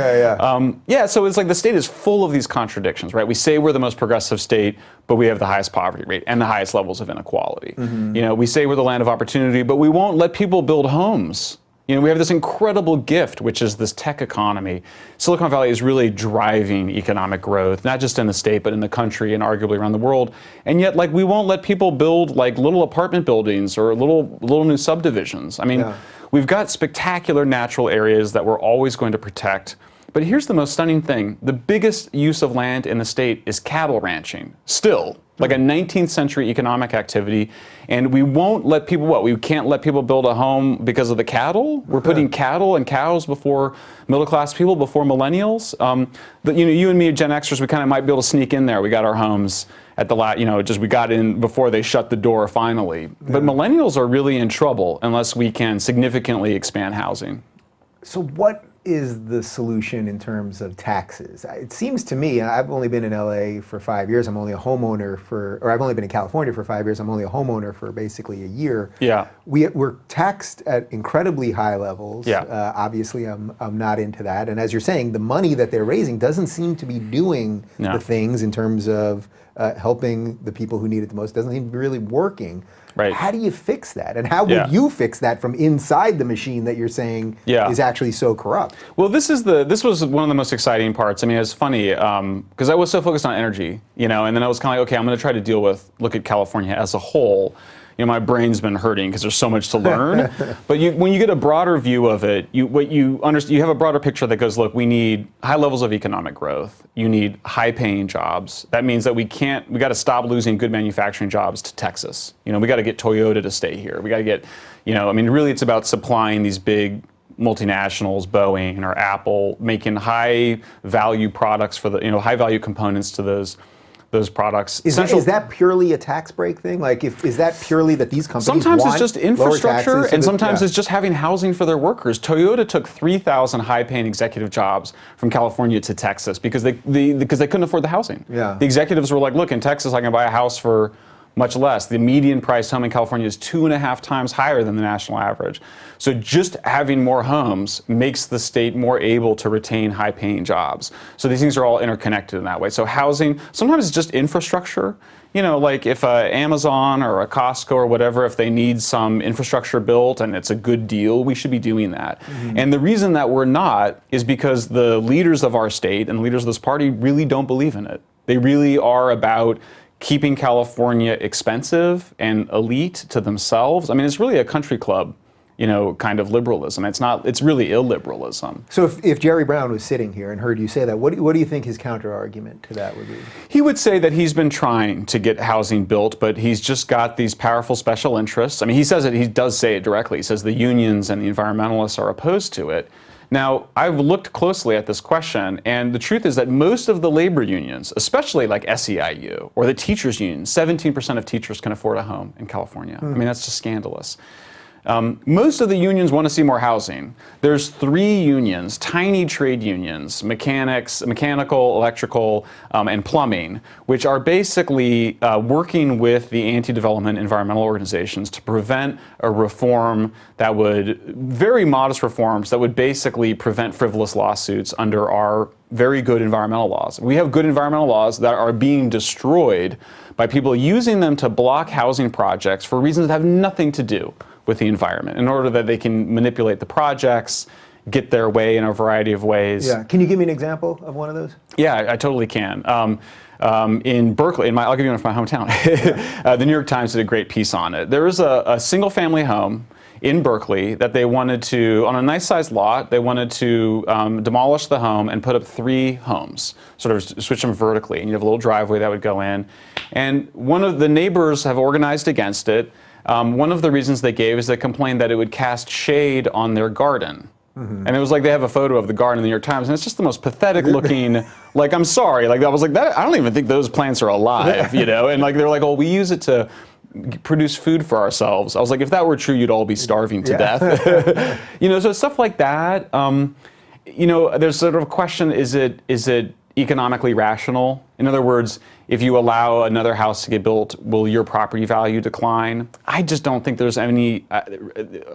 so it's like the state is full of these contradictions, right? We say we're the most progressive state, but we have the highest poverty rate and the highest levels of inequality. We say we're the land of opportunity, but we won't let people build homes. We have this incredible gift, which is this tech economy. Silicon Valley is really driving economic growth, not just in the state, but in the country and arguably around the world. And yet, we won't let people build little apartment buildings or little new subdivisions. I mean, we've got spectacular natural areas that we're always going to protect. But here's the most stunning thing. The biggest use of land in the state is cattle ranching, still. Like a 19th century economic activity, and we won't let people, we can't let people build a home because of the cattle? We're putting cattle and cows before middle class people, before millennials? You and me, Gen Xers, we kind of might be able to sneak in there. We got our homes at the we got in before they shut the door finally. But millennials are really in trouble unless we can significantly expand housing. So what is the solution in terms of taxes? It seems to me, and I've only been in LA for 5 years, I'm only a homeowner or I've only been in California for 5 years, I'm only a homeowner for basically a year. Yeah. We're taxed at incredibly high levels. Yeah. Obviously, I'm not into that. And as you're saying, the money that they're raising doesn't seem to be doing the things in terms of helping the people who need it the most. It doesn't seem to be really working. Right. How do you fix that? And how would you fix that from inside the machine that you're saying is actually so corrupt? Well, this was one of the most exciting parts. I mean, it's funny because I was so focused on energy, and then I was kind of like, okay, I'm going to try to look at California as a whole. my brain's been hurting because there's so much to learn. But when you get a broader view of it, you have a broader picture that goes, look, we need high levels of economic growth. You need high-paying jobs. That means that we got to stop losing good manufacturing jobs to Texas. We got to get Toyota to stay here. We got to get, really it's about supplying these big multinationals, Boeing or Apple, making high-value products for the, high-value components to those products. Is that purely a tax break thing? Like, is that purely that these companies sometimes want it's just infrastructure, and sometimes it's just having housing for their workers. Toyota took 3,000 high-paying executive jobs from California to Texas because they couldn't afford the housing. Yeah. The executives were like, look, in Texas I can buy a house for much less. The median price home in California is 2.5 times higher than the national average. So just having more homes makes the state more able to retain high-paying jobs. So these things are all interconnected in that way. So housing, sometimes it's just infrastructure. Like if Amazon or a Costco or whatever, if they need some infrastructure built and it's a good deal, we should be doing that. Mm-hmm. And the reason that we're not is because the leaders of our state and leaders of this party really don't believe in it. They really are about keeping California expensive and elite to themselves. I mean, it's really a country club, kind of liberalism. It's really illiberalism. So if Jerry Brown was sitting here and heard you say that, what do you think his counter argument to that would be? He would say that he's been trying to get housing built, but he's just got these powerful special interests. I mean, he does say it directly. He says the unions and the environmentalists are opposed to it. Now, I've looked closely at this question, and the truth is that most of the labor unions, especially like SEIU or the teachers union, 17% of teachers can afford a home in California. I mean, that's just scandalous. Most of the unions want to see more housing. There's 3 unions, tiny trade unions, mechanical, electrical, and plumbing, which are basically working with the anti-development environmental organizations to prevent a reform very modest reforms that would basically prevent frivolous lawsuits under our very good environmental laws. We have good environmental laws that are being destroyed by people using them to block housing projects for reasons that have nothing to do with the environment in order that they can manipulate the projects, get their way in a variety of ways. Yeah. Can you give me an example of one of those? Yeah, I totally can. In Berkeley, I'll give you one from my hometown. The New York Times did a great piece on it. There was a single-family home in Berkeley that they wanted to, on a nice-sized lot, they wanted to demolish the home and put up 3 homes, sort of switch them vertically, and you have a little driveway that would go in. And one of the neighbors have organized against it. One of the reasons they gave is they complained that it would cast shade on their garden. Mm-hmm. And it was like they have a photo of the garden in the New York Times, and it's just the most pathetic looking, like, I'm sorry, like, I was like, that, I don't even think those plants are alive, and like, they're like, oh, we use it to produce food for ourselves. I was like, if that were true, you'd all be starving to death. So stuff like that. There's sort of a question, is it economically rational? In other words, if you allow another house to get built, will your property value decline? I just don't think there's any,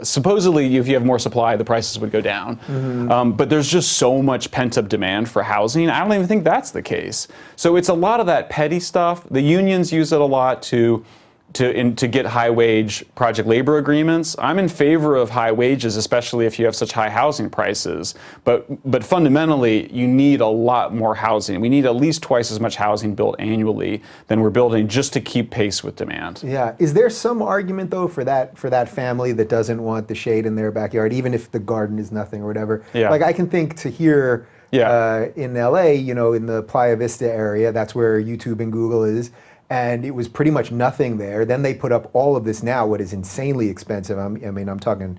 supposedly if you have more supply, the prices would go down. Mm-hmm. But there's just so much pent-up demand for housing. I don't even think that's the case. So it's a lot of that petty stuff. The unions use it a lot to get high-wage project labor agreements. I'm in favor of high wages, especially if you have such high housing prices. But fundamentally, you need a lot more housing. We need at least twice as much housing built annually than we're building just to keep pace with demand. Yeah. Is there some argument, though, for that family that doesn't want the shade in their backyard, even if the garden is nothing or whatever? Yeah. Like, I can think to here in LA, in the Playa Vista area, that's where YouTube and Google is. And it was pretty much nothing there. Then they put up all of this now, what is insanely expensive. I'm talking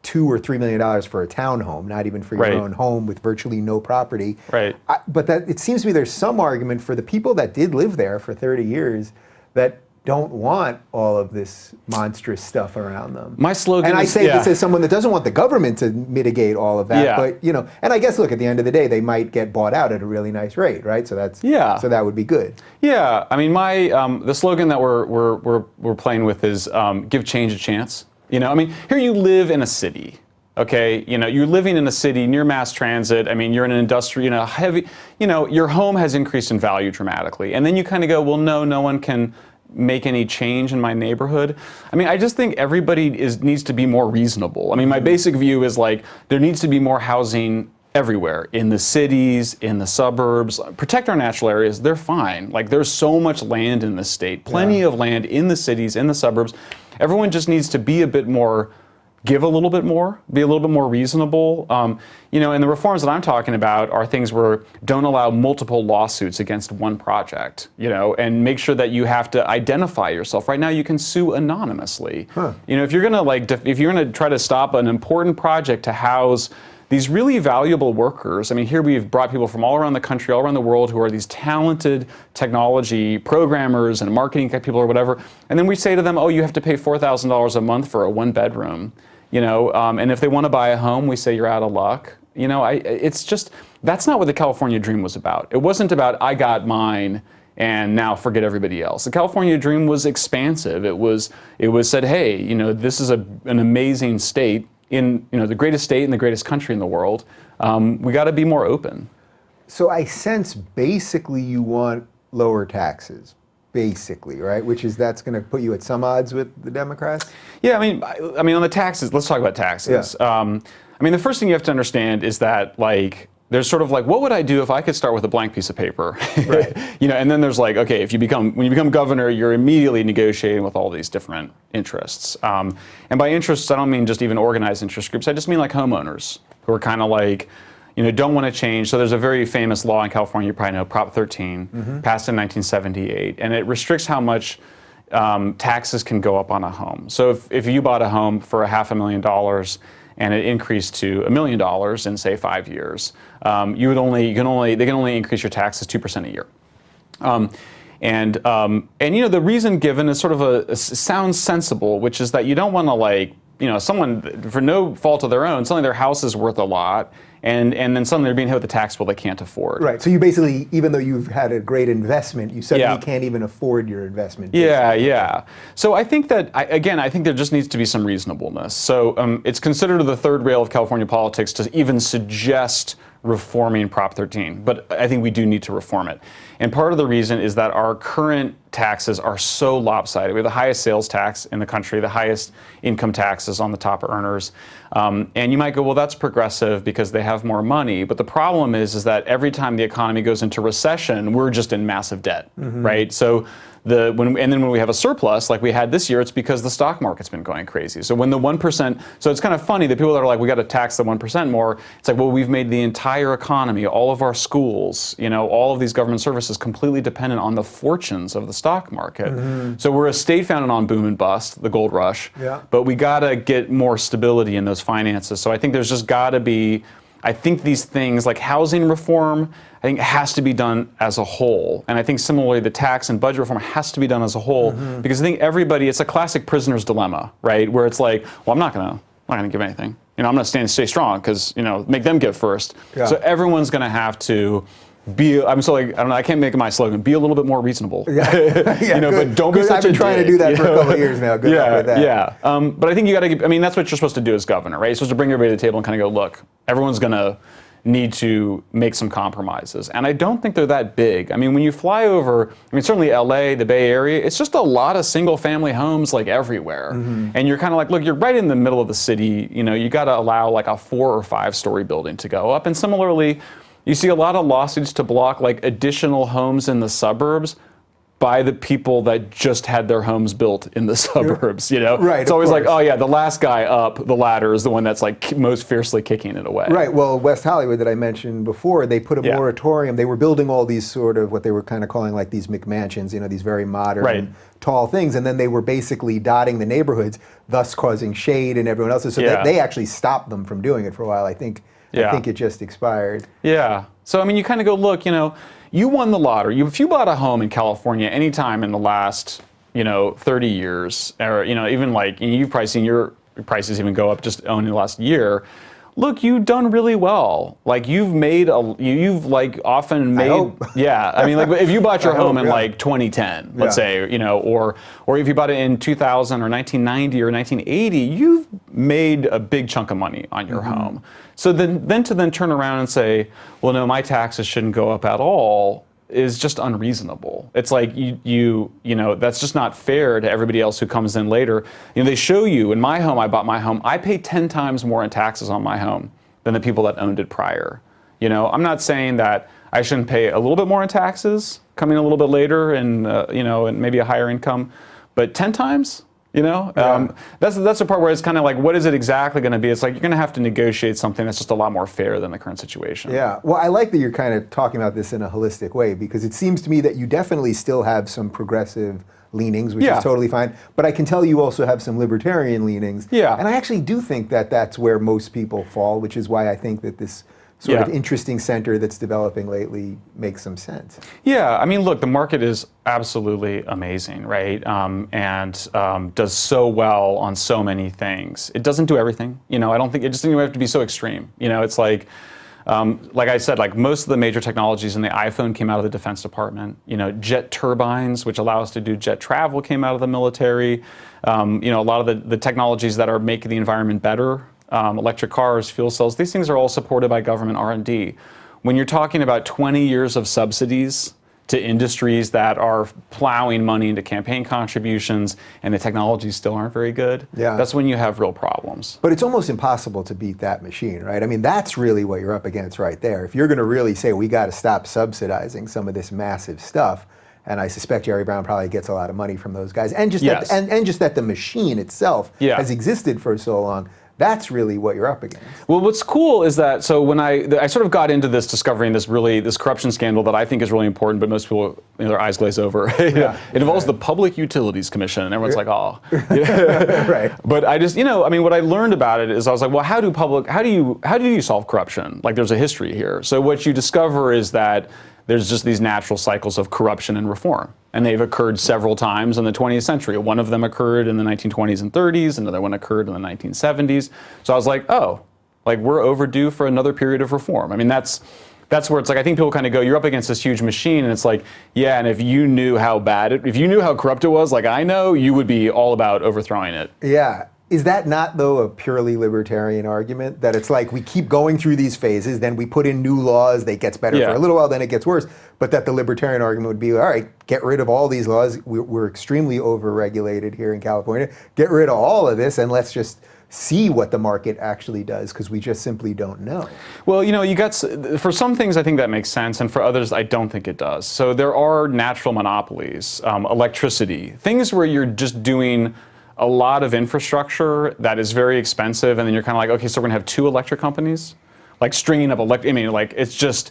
$2 or $3 million for a townhome, not even for your own home with virtually no property. Right. But it seems to me there's some argument for the people that did live there for 30 years that don't want all of this monstrous stuff around them. My slogan and I say this as someone that doesn't want the government to mitigate all of that, but and I guess, look, at the end of the day, they might get bought out at a really nice rate, right? So so that would be good. Yeah, I mean, the slogan that we're playing with is give change a chance. I mean, here you live in a city. Okay, you're living in a city near mass transit. I mean, you're in an industry, heavy, your home has increased in value dramatically. And then you kind of go, well, no one can make any change in my neighborhood. I mean, I just think everybody needs to be more reasonable. I mean, my basic view is like, there needs to be more housing everywhere, in the cities, in the suburbs. Protect our natural areas, they're fine. Like, there's so much land in the state, plenty of land in the cities, in the suburbs. everyone just needs to be a bit more, give a little bit more, be a little bit more reasonable. And the reforms that I'm talking about are things where don't allow multiple lawsuits against one project, and make sure that you have to identify yourself. Right now, you can sue anonymously. If you're gonna try to stop an important project to house these really valuable workers. I mean, here we've brought people from all around the country, all around the world, who are these talented technology programmers and marketing people or whatever. And then we say to them, oh, you have to pay $4,000 a month for a 1-bedroom. And if they want to buy a home, we say you're out of luck. It's just, that's not what the California Dream was about. It wasn't about, I got mine and now forget everybody else. The California Dream was expansive. It was said, hey, this is an amazing state, in the greatest state in the greatest country in the world. We got to be more open. So I sense basically you want lower taxes, basically, right? That's going to put you at some odds with the Democrats? Yeah, I mean on the taxes, let's talk about taxes. Yeah. The first thing you have to understand is that there's sort of what would I do if I could start with a blank piece of paper? Right. And then there's okay, when you become governor, you're immediately negotiating with all these different interests. And by interests, I don't mean just even organized interest groups. I just mean homeowners who are kind of don't want to change. So there's a very famous law in California, you probably know, Prop 13, passed in 1978, and it restricts how much taxes can go up on a home. So if you bought a home for $500,000 and it increased to $1 million in say 5 years, they can only increase your taxes 2% a year. And the reason given is sort of sounds sensible, which is that you don't want to someone for no fault of their own, suddenly their house is worth a lot, and then suddenly they're being hit with a tax bill they can't afford. Right. So you basically, even though you've had a great investment, you suddenly can't even afford your investment. Yeah. So I think that I think there just needs to be some reasonableness. So it's considered the third rail of California politics to even suggest reforming Prop 13, but I think we do need to reform it. And part of the reason is that our current taxes are so lopsided. We have the highest sales tax in the country, the highest income taxes on the top earners. And you might go, well, that's progressive because they have more money. But the problem is that every time the economy goes into recession, we're just in massive debt, right? So when we have a surplus like we had this year, it's because the stock market's been going crazy. So when the 1%, so it's kind of funny, the people that are we got to tax the 1% more, it's well, we've made the entire economy, all of our schools, all of these government services completely dependent on the fortunes of the stock market. So we're a state founded on boom and bust, the gold rush, but we got to get more stability in those finances. So I think there's just got to be, I think these things like housing reform, I think has to be done as a whole. And I think similarly, the tax and budget reform has to be done as a whole, because I think it's a classic prisoner's dilemma, right? Where it's well, I'm not gonna give anything. I'm gonna stay strong because, make them give first. Yeah. So everyone's gonna have to be, I don't know, I can't make it my slogan, be a little bit more reasonable. But don't be such I've been trying to do that for a couple of years now. Good luck with that. Yeah. But I think you got to, that's what you're supposed to do as governor, right? You're supposed to bring everybody to the table and kind of go, look, everyone's going to need to make some compromises. And I don't think they're that big. When you fly over, certainly LA, the Bay Area, it's just a lot of single family homes everywhere. And you're kind of look, you're right in the middle of the city. You got to allow a 4 or 5 story building to go up. And similarly, you see a lot of lawsuits to block additional homes in the suburbs by the people that just had their homes built in the suburbs, Right. It's always oh yeah, the last guy up the ladder is the one that's most fiercely kicking it away. Right. Well, West Hollywood that I mentioned before, they put a moratorium. They were building all these sort of what they were kind of calling these McMansions, these very modern, tall things, and then they were basically dotting the neighborhoods, thus causing shade and everyone else's. So they actually stopped them from doing it for a while. I think it just expired. Yeah. So you kind of go, look, you won the lottery. If you bought a home in California anytime in the last, 30 years, or even you've probably seen your prices even go up just only the last year. Look, you've done really well. You've made often made. I hope. Yeah. If you bought your home in 2010, let's say, or if you bought it in 2000 or 1990 or 1980, you've made a big chunk of money on your home. So then to turn around and say, well, no, my taxes shouldn't go up at all, is just unreasonable. It's that's just not fair to everybody else who comes in later. They show you, in my home, I bought my home, I pay 10 times more in taxes on my home than the people that owned it prior. I'm not saying that I shouldn't pay a little bit more in taxes coming a little bit later and, and maybe a higher income, but 10 times? You know, that's the part where it's kind of like, what is it exactly going to be? It's like you're going to have to negotiate something that's just a lot more fair than the current situation. Yeah, well, I like that you're kind of talking about this in a holistic way, because it seems to me that you definitely still have some progressive leanings, which is totally fine. But I can tell you also have some libertarian leanings. Yeah. And I actually do think that that's where most people fall, which is why I think that this sort of interesting center that's developing lately makes some sense. Yeah, I mean, look, the market is absolutely amazing, right? And does so well on so many things. It doesn't do everything. You know, I don't think it just doesn't have to be so extreme. You know, it's like I said, like most of the major technologies in the iPhone came out of the Defense Department. You know, jet turbines, which allow us to do jet travel, came out of the military. You know, a lot of the technologies that are making the environment better. Electric cars, fuel cells, these things are all supported by government R&D. When you're talking about 20 years of subsidies to industries that are plowing money into campaign contributions and the technologies still aren't very good, that's when you have real problems. But it's almost impossible to beat that machine, right? I mean, that's really what you're up against right there. If you're going to really say we got to stop subsidizing some of this massive stuff, and I suspect Jerry Brown probably gets a lot of money from those guys, and just that the machine itself has existed for so long, that's really what you're up against. Well, what's cool is that, so when I sort of got into this, discovering this corruption scandal that I think is really important, but most people, you know, their eyes glaze over. It involves the Public Utilities Commission, and everyone's like, oh. Right. But I just, you know, I mean, what I learned about it is I was like, well, how do you solve corruption? Like, there's a history here. So what you discover is that there's just these natural cycles of corruption and reform. And they've occurred several times in the 20th century. One of them occurred in the 1920s and 30s. Another one occurred in the 1970s. So I was like, oh, like we're overdue for another period of reform. I mean, that's where it's like, I think people kind of go, you're up against this huge machine, and it's like, yeah, and if you knew how if you knew how corrupt it was, like I know, you would be all about overthrowing it. Yeah. Is that not, though, a purely libertarian argument? That it's like we keep going through these phases, then we put in new laws, they gets better for a little while, then it gets worse. But that the libertarian argument would be, all right, get rid of all these laws. We're extremely over-regulated here in California. Get rid of all of this, and let's just see what the market actually does, because we just simply don't know. Well, you know, for some things I think that makes sense, and for others I don't think it does. So there are natural monopolies, electricity, things where you're just doing a lot of infrastructure that is very expensive, and then you're kind of like, okay, so we're gonna have two electric companies, like stringing up I mean, like it's just,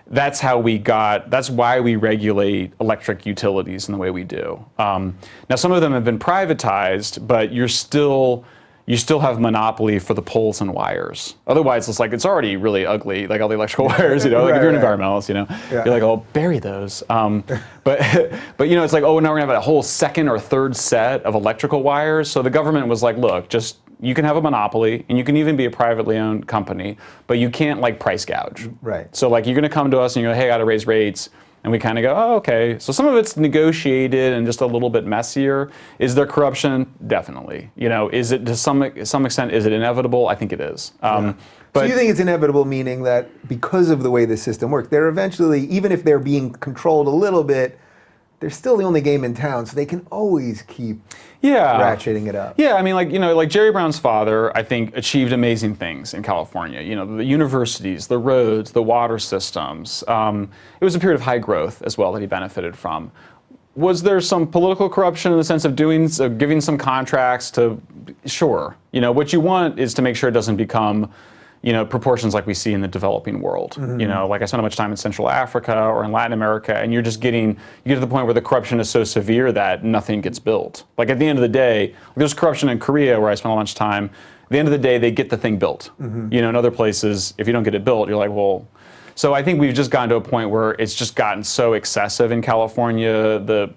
that's why we regulate electric utilities in the way we do. Now, some of them have been privatized, but you still have monopoly for the poles and wires. Otherwise, it's like, it's already really ugly, like all the electrical wires, you know, like if you're an environmentalist, you know, you're like, oh, bury those. But you know, it's like, oh, now we're gonna have a whole second or third set of electrical wires. So the government was like, look, you can have a monopoly, and you can even be a privately owned company, but you can't like price gouge. Right. So like, you're gonna come to us and you're like, hey, I gotta raise rates. And we kind of go, oh, okay. So some of it's negotiated and just a little bit messier. Is there corruption? Definitely. You know, is it to some extent, is it inevitable? I think it is. But so you think it's inevitable, meaning that because of the way the system works, they're eventually, even if they're being controlled a little bit, they're still the only game in town, so they can always keep ratcheting it up. Yeah, I mean, like, you know, like Jerry Brown's father, I think, achieved amazing things in California. You know, the universities, the roads, the water systems. It was a period of high growth as well that he benefited from. Was there some political corruption in the sense of giving some contracts to? Sure. You know, what you want is to make sure it doesn't become, you know, proportions like we see in the developing world. Mm-hmm. You know, like I spent much time in Central Africa or in Latin America, and you get to the point where the corruption is so severe that nothing gets built. Like at the end of the day, there's corruption in Korea where I spent a bunch of time. At the end of the day, they get the thing built. Mm-hmm. You know, in other places, if you don't get it built, you're like, well. So I think we've just gotten to a point where it's just gotten so excessive in California.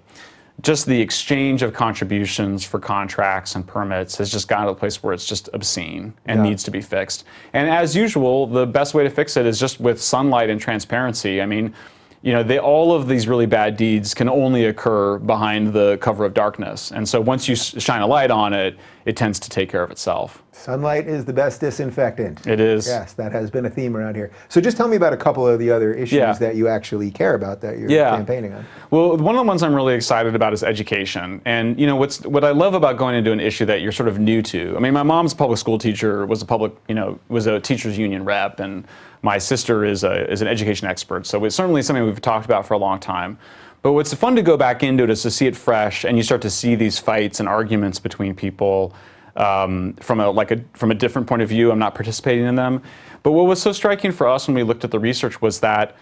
Just the exchange of contributions for contracts and permits has just gotten to a place where it's just obscene and needs to be fixed. And as usual, the best way to fix it is just with sunlight and transparency. I mean, you know, all of these really bad deeds can only occur behind the cover of darkness. And so once you shine a light on it, it tends to take care of itself. Sunlight is the best disinfectant. It is. Yes, that has been a theme around here. So just tell me about a couple of the other issues that you actually care about that you're campaigning on. Well, one of the ones I'm really excited about is education. And you know, what I love about going into an issue that you're sort of new to. I mean, my mom's a public school teacher, was a teachers union rep, and my sister is an education expert. So it's certainly something we've talked about for a long time. But what's fun to go back into it is to see it fresh, and you start to see these fights and arguments between people from a different point of view. I'm not participating in them. But what was so striking for us when we looked at the research was that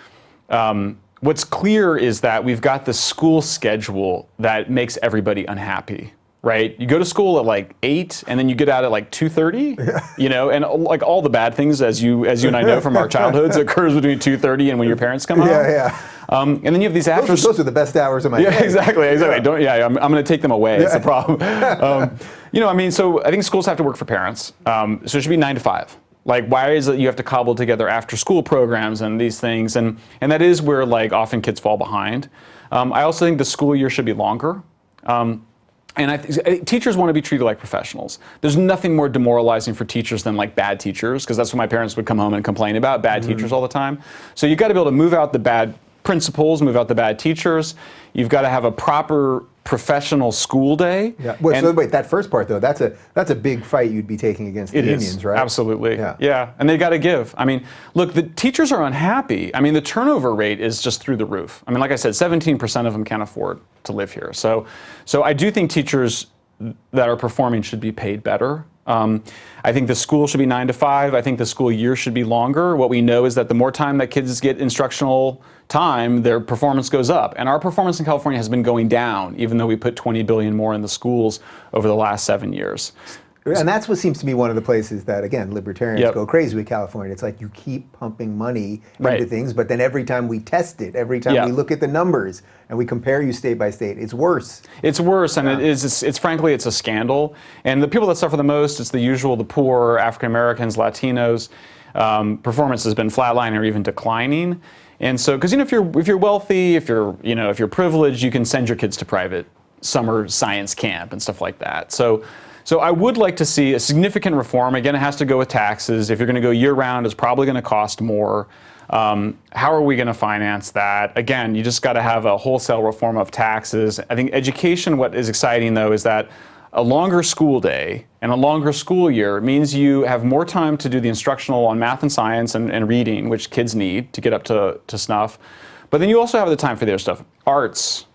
what's clear is that we've got this school schedule that makes everybody unhappy. Right, you go to school at like 8, and then you get out at like 2:30. You know, and like all the bad things, as you and I know from our childhoods, occurs between 2:30 and when your parents come home. Yeah. And then you have these after. Those are the best hours of my day. Yeah, exactly. Yeah. I'm going to take them away. It's the problem. You know, I mean, so I think schools have to work for parents. So it should be 9 to 5. Like, why is it you have to cobble together after school programs and these things? And that is where like often kids fall behind. I also think the school year should be longer. And teachers want to be treated like professionals. There's nothing more demoralizing for teachers than like bad teachers, because that's what my parents would come home and complain about, bad teachers all the time. So you've got to be able to move out the bad principals, move out the bad teachers. You've got to have a proper professional school day. Yeah. Well, so wait, that first part though, that's a big fight you'd be taking against the unions, right? Absolutely. Yeah. And they got to give. I mean, look, the teachers are unhappy. I mean, the turnover rate is just through the roof. I mean, like I said, 17% of them can't afford to live here. So I do think teachers that are performing should be paid better. I think the school should be 9 to 5. I think the school year should be longer. What we know is that the more time that kids get instructional time, their performance goes up. And our performance in California has been going down, even though we put $20 billion more in the schools over the last 7 years. And that's what seems to be one of the places that, again, libertarians go crazy with California. It's like you keep pumping money into things, but then every time we test it, every time we look at the numbers and we compare you state by state, it's worse. It's worse, and it's frankly, it's a scandal. And the people that suffer the most, it's the usual, the poor, African Americans, Latinos. Performance has been flatlining or even declining. And so, because if you're wealthy, if you're privileged, you can send your kids to private summer science camp and stuff like that. So I would like to see a significant reform. Again, it has to go with taxes. If you're going to go year-round, it's probably going to cost more. How are we going to finance that? Again, you just got to have a wholesale reform of taxes. I think education, what is exciting, though, is that a longer school day and a longer school year means you have more time to do the instructional on math and science and reading, which kids need to get up to snuff. But then you also have the time for the other stuff. Arts,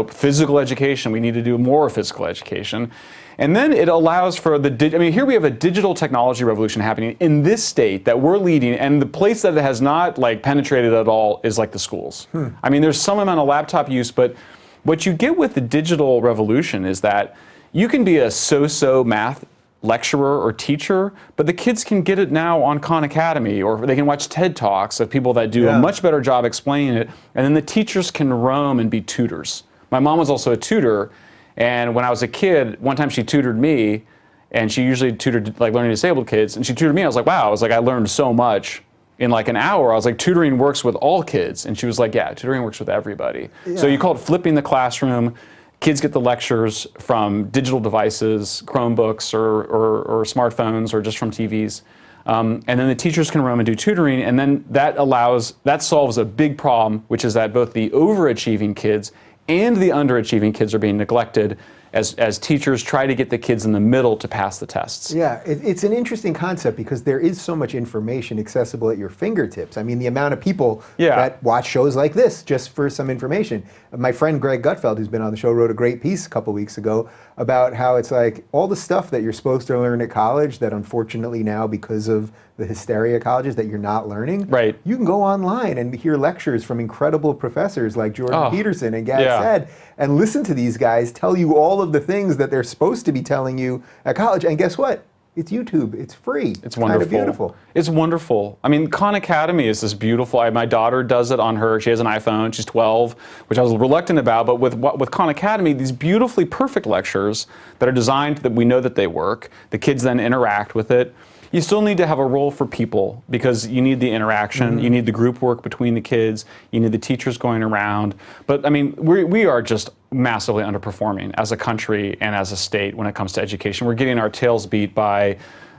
physical education. We need to do more physical education. And then it allows for here we have a digital technology revolution happening in this state that we're leading, and the place that it has not penetrated at all is the schools. I mean, there's some amount of laptop use, but what you get with the digital revolution is that you can be a so-so math lecturer or teacher, but the kids can get it now on Khan Academy, or they can watch TED Talks of people that do a much better job explaining it, and then the teachers can roam and be tutors. My mom was also a tutor, and when I was a kid, one time she tutored me, and she usually tutored learning disabled kids, and she tutored me. I was like, wow, I learned so much in an hour. I was like, tutoring works with all kids. And she was like, yeah, tutoring works with everybody. Yeah. So you call it flipping the classroom. Kids get the lectures from digital devices, Chromebooks or smartphones, or just from TVs. And then the teachers can roam and do tutoring, and then that solves a big problem, which is that both the overachieving kids and the underachieving kids are being neglected as teachers try to get the kids in the middle to pass the tests. Yeah, it's an interesting concept because there is so much information accessible at your fingertips. I mean, the amount of people that watch shows like this just for some information. My friend Greg Gutfeld, who's been on the show, wrote a great piece a couple weeks ago about how it's all the stuff that you're supposed to learn at college that unfortunately now, because of the hysteria of colleges, that you're not learning. Right. You can go online and hear lectures from incredible professors like Jordan Peterson and Gad Saad, and listen to these guys tell you all of the things that they're supposed to be telling you at college. And guess what? It's YouTube. It's free. It's wonderful. Kind of beautiful. It's wonderful. I mean, Khan Academy is this beautiful. My daughter does it on her. She has an iPhone. She's 12, which I was reluctant about. But with Khan Academy, these beautifully perfect lectures that are designed that we know that they work. The kids then interact with it. You still need to have a role for people because you need the interaction, you need the group work between the kids, you need the teachers going around. But I mean, we are just massively underperforming as a country and as a state when it comes to education. We're getting our tails beat by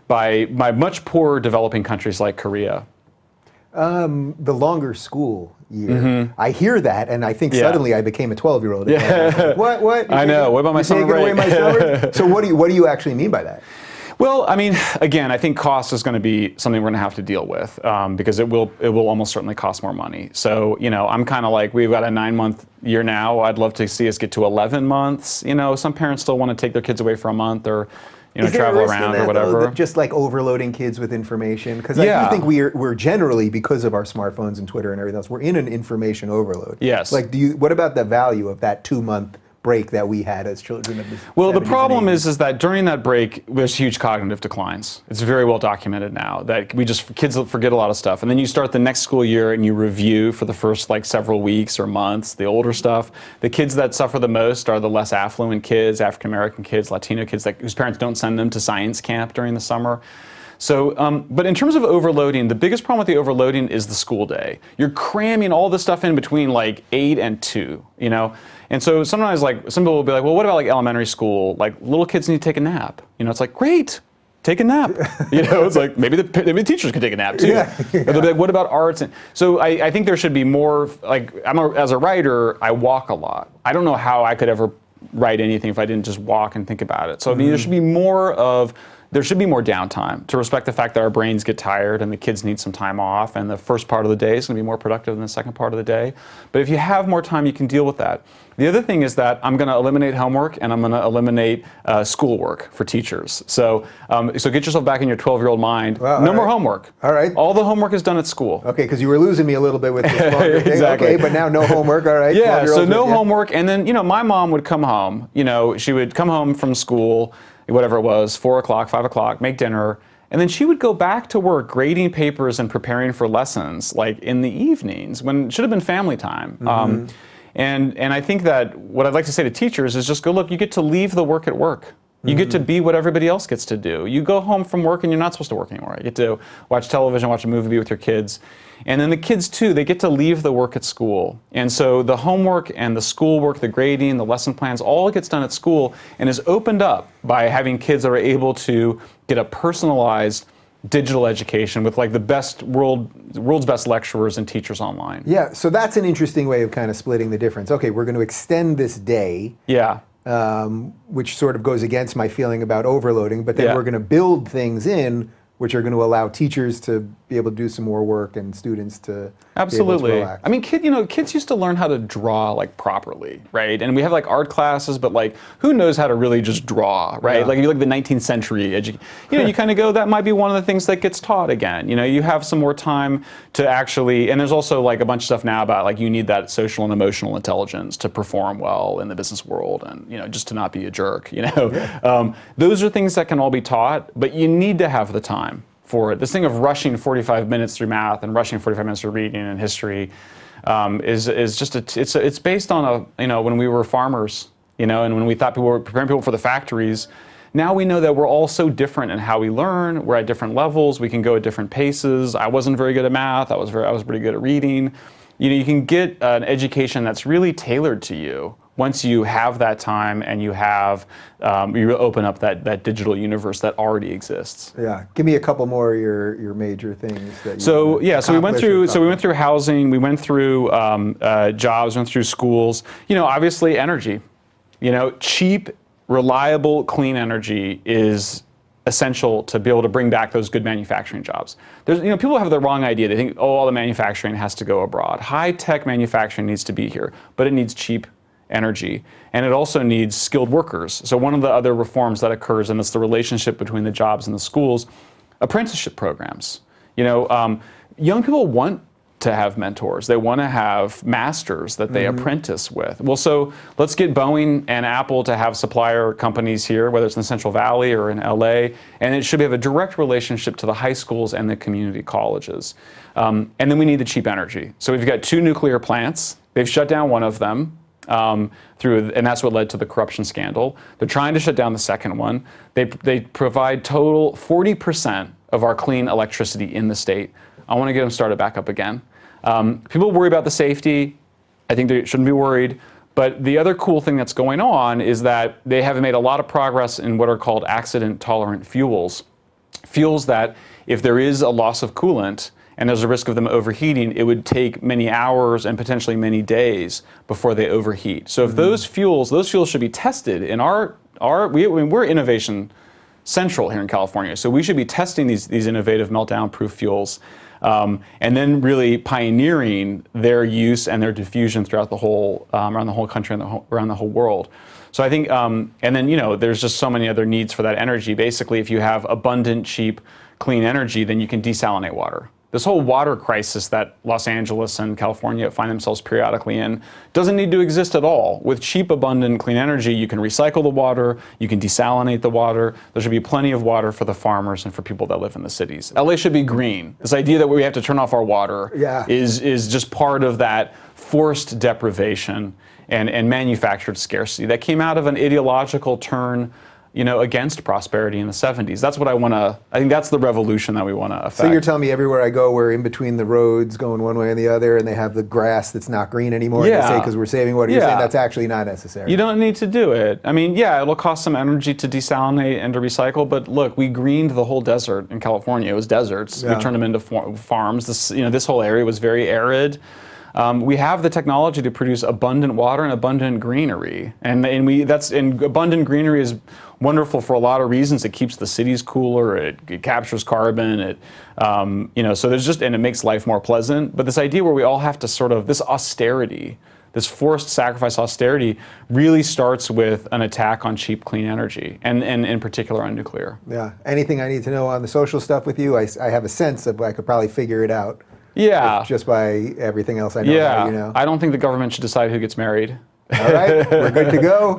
much poorer developing countries like Korea. The longer school year. I hear that, and I think suddenly I became a 12-year-old. Yeah. What? I know. What about my summer break? Away my summer? So what do you actually mean by that? Well, I mean, again, I think cost is going to be something we're going to have to deal with because it will almost certainly cost more money. So, I'm kind of like, we've got a 9-month year now. I'd love to see us get to 11 months. Some parents still want to take their kids away for a month or travel around or whatever. Though, just like overloading kids with information? Because I Yeah. do think we're generally, because of our smartphones and Twitter and everything else, we're in an information overload. Yes. Like, what about the value of that 2-month break that we had as children of the Well, the 70s and problem 80s? is that during that break, there's huge cognitive declines. It's very well documented now that kids forget a lot of stuff. And then you start the next school year and you review for the first several weeks or months, the older stuff. The kids that suffer the most are the less affluent kids, African American kids, Latino kids whose parents don't send them to science camp during the summer. So, but in terms of overloading, the biggest problem with the overloading is the school day. You're cramming all this stuff in between 8 and 2, And so sometimes some people will be like, well, what about elementary school? Little kids need to take a nap. It's great, take a nap. It's maybe the teachers can take a nap too. Yeah. Or they'll be like, what about arts? And so I think there should be more, as a writer, I walk a lot. I don't know how I could ever write anything if I didn't just walk and think about it. So I mean, there should be more downtime to respect the fact that our brains get tired and the kids need some time off, and the first part of the day is going to be more productive than the second part of the day. But if you have more time, you can deal with that. The other thing is that I'm going to eliminate homework and I'm going to eliminate schoolwork for teachers. So get yourself back in your 12-year-old mind. Well, no more homework. All right. All the homework is done at school. Okay, because you were losing me a little bit with this longer thing. Exactly. Okay, but now no homework. All right. Yeah, so 12-year-olds no with you. homework. And then, my mom would come home. She would come home from school, whatever it was, 4 o'clock, 5 o'clock, make dinner. And then she would go back to work grading papers and preparing for lessons, in the evenings, when it should have been family time. And I think that what I'd like to say to teachers is just go, look, you get to leave the work at work. You get to be what everybody else gets to do. You go home from work and you're not supposed to work anymore. You get to watch television, watch a movie, be with your kids. And then the kids too, they get to leave the work at school. And so the homework and the schoolwork, the grading, the lesson plans, all gets done at school and is opened up by having kids that are able to get a personalized digital education with the world's best lecturers and teachers online. Yeah, so that's an interesting way of kind of splitting the difference. Okay, we're going to extend this day. Yeah. Which sort of goes against my feeling about overloading, but then Yeah. we're going to build things in which are going to allow teachers to be able to do some more work and students to Absolutely. be able to relax. I mean, kids used to learn how to draw properly, right? And we have art classes, but who knows how to really just draw, right? Yeah. If you look at the 19th century, you kind of go, that might be one of the things that gets taught again. You have some more time to actually, and there's also a bunch of stuff now about you need that social and emotional intelligence to perform well in the business world, and just to not be a jerk. Those are things that can all be taught, but you need to have the time for it. This thing of rushing 45 minutes through math and rushing 45 minutes through reading and history is just it's based on when we were farmers, and when we thought people were preparing people for the factories. Now we know that we're all so different in how we learn. We're at different levels. We can go at different paces. I wasn't very good at math. I was pretty good at reading. You can get an education that's really tailored to you once you have that time and you open up that digital universe that already exists. Yeah, give me a couple more of your major things that you So we went accomplished through housing, we went through jobs, went through schools. Obviously energy. Cheap, reliable, clean energy is essential to be able to bring back those good manufacturing jobs. There's, people have the wrong idea. They think, all the manufacturing has to go abroad. High-tech manufacturing needs to be here, but it needs cheap energy, and it also needs skilled workers. So one of the other reforms that occurs, and it's the relationship between the jobs and the schools, apprenticeship programs. Young people want to have mentors. They want to have masters that they apprentice with. Well, so let's get Boeing and Apple to have supplier companies here, whether it's in the Central Valley or in LA, and it should have a direct relationship to the high schools and the community colleges. And then we need the cheap energy. So we've got 2 nuclear plants. They've shut down one of them. And that's what led to the corruption scandal. They're trying to shut down the second one. They provide total 40% of our clean electricity in the state. I want to get them started back up again. People worry about the safety. I think they shouldn't be worried. But the other cool thing that's going on is that they have made a lot of progress in what are called accident-tolerant fuels. Fuels that, if there is a loss of coolant, and there's a risk of them overheating, it would take many hours and potentially many days before they overheat. So if those fuels should be tested in we're innovation central here in California. So we should be testing these innovative meltdown-proof fuels, and then really pioneering their use and their diffusion throughout the whole around the whole country and around the whole world. So I think, and then there's just so many other needs for that energy. Basically, if you have abundant, cheap, clean energy, then you can desalinate water. This whole water crisis that Los Angeles and California find themselves periodically in doesn't need to exist at all. With cheap, abundant, clean energy, you can recycle the water, you can desalinate the water. There should be plenty of water for the farmers and for people that live in the cities. LA should be green. This idea that we have to turn off our water is just part of that forced deprivation and manufactured scarcity that came out of an ideological turn against prosperity in the 70s. That's what I think that's the revolution that we want to affect. So you're telling me everywhere I go, we're in between the roads going one way and the other, and they have the grass that's not green anymore, Yeah. and they say because we're saving water. You're saying that's actually not necessary. You don't need to do it. I mean, yeah, it'll cost some energy to desalinate and to recycle, but look, we greened the whole desert in California. It was deserts. We turned them into farms. This whole area was very arid. We have the technology to produce abundant water and abundant greenery, and abundant greenery is wonderful for a lot of reasons. It keeps the cities cooler. It captures carbon. So there's and it makes life more pleasant. But this idea where we all have to this austerity, this forced sacrifice austerity, really starts with an attack on cheap, clean energy, and in particular on nuclear. Yeah. Anything I need to know on the social stuff with you? I have a sense of I could probably figure it out. Yeah. Just by everything else I know. Yeah. I don't think the government should decide who gets married. All right, we're good to go.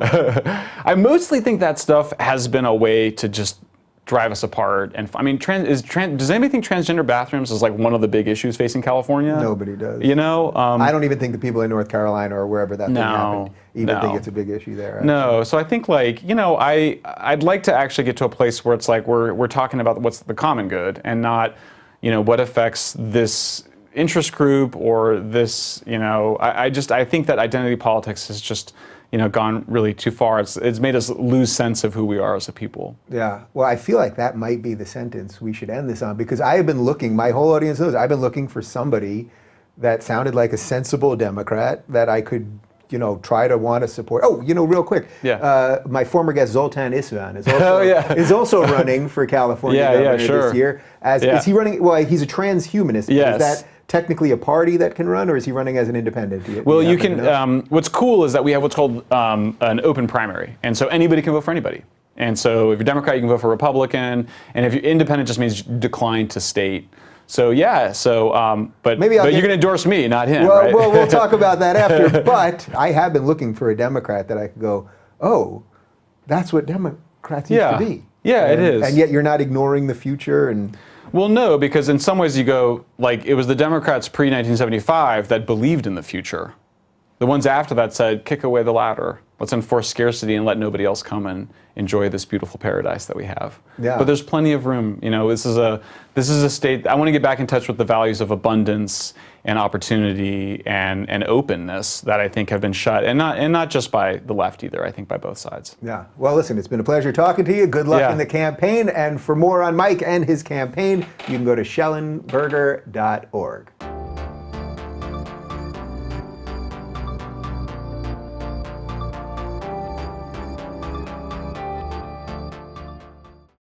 I mostly think that stuff has been a way to just drive us apart. And I mean, does anybody think transgender bathrooms is like one of the big issues facing California? Nobody does. I don't even think the people in North Carolina or wherever that thing happened think it's a big issue there. Actually. No, so I think I'd like to actually get to a place where it's like we're talking about what's the common good and not what affects this interest group or this, I think that identity politics has just, gone really too far. It's made us lose sense of who we are as a people. Yeah, well, I feel like that might be the sentence we should end this on, because I have been looking, my whole audience knows, I've been looking for somebody that sounded like a sensible Democrat that I could try to want to support. Oh, real quick. Yeah. My former guest Zoltan Isvan is also running for California governor this year. Is he running? Well, he's a transhumanist. Yes. Is that technically a party that can run, or is he running as an independent? You can. What's cool is that we have what's called an open primary, and so anybody can vote for anybody. And so if you're Democrat, you can vote for Republican, and if you're independent, just means decline to state. So but you're going to endorse me, not him. Well, right? well, we'll talk about that after. But I have been looking for a Democrat that I could go, oh, that's what Democrats used to be. Yeah, it is. And yet you're not ignoring the future and. Well, no, because in some ways you go, it was the Democrats pre-1975 that believed in the future. The ones after that said, kick away the ladder. Let's enforce scarcity and let nobody else come and enjoy this beautiful paradise that we have. Yeah. But there's plenty of room. This is a state. I want to get back in touch with the values of abundance and opportunity and openness that I think have been shut, and not just by the left either. I think by both sides. Yeah. Well, listen, it's been a pleasure talking to you. Good luck in the campaign. And for more on Mike and his campaign, you can go to Schellenberger.org.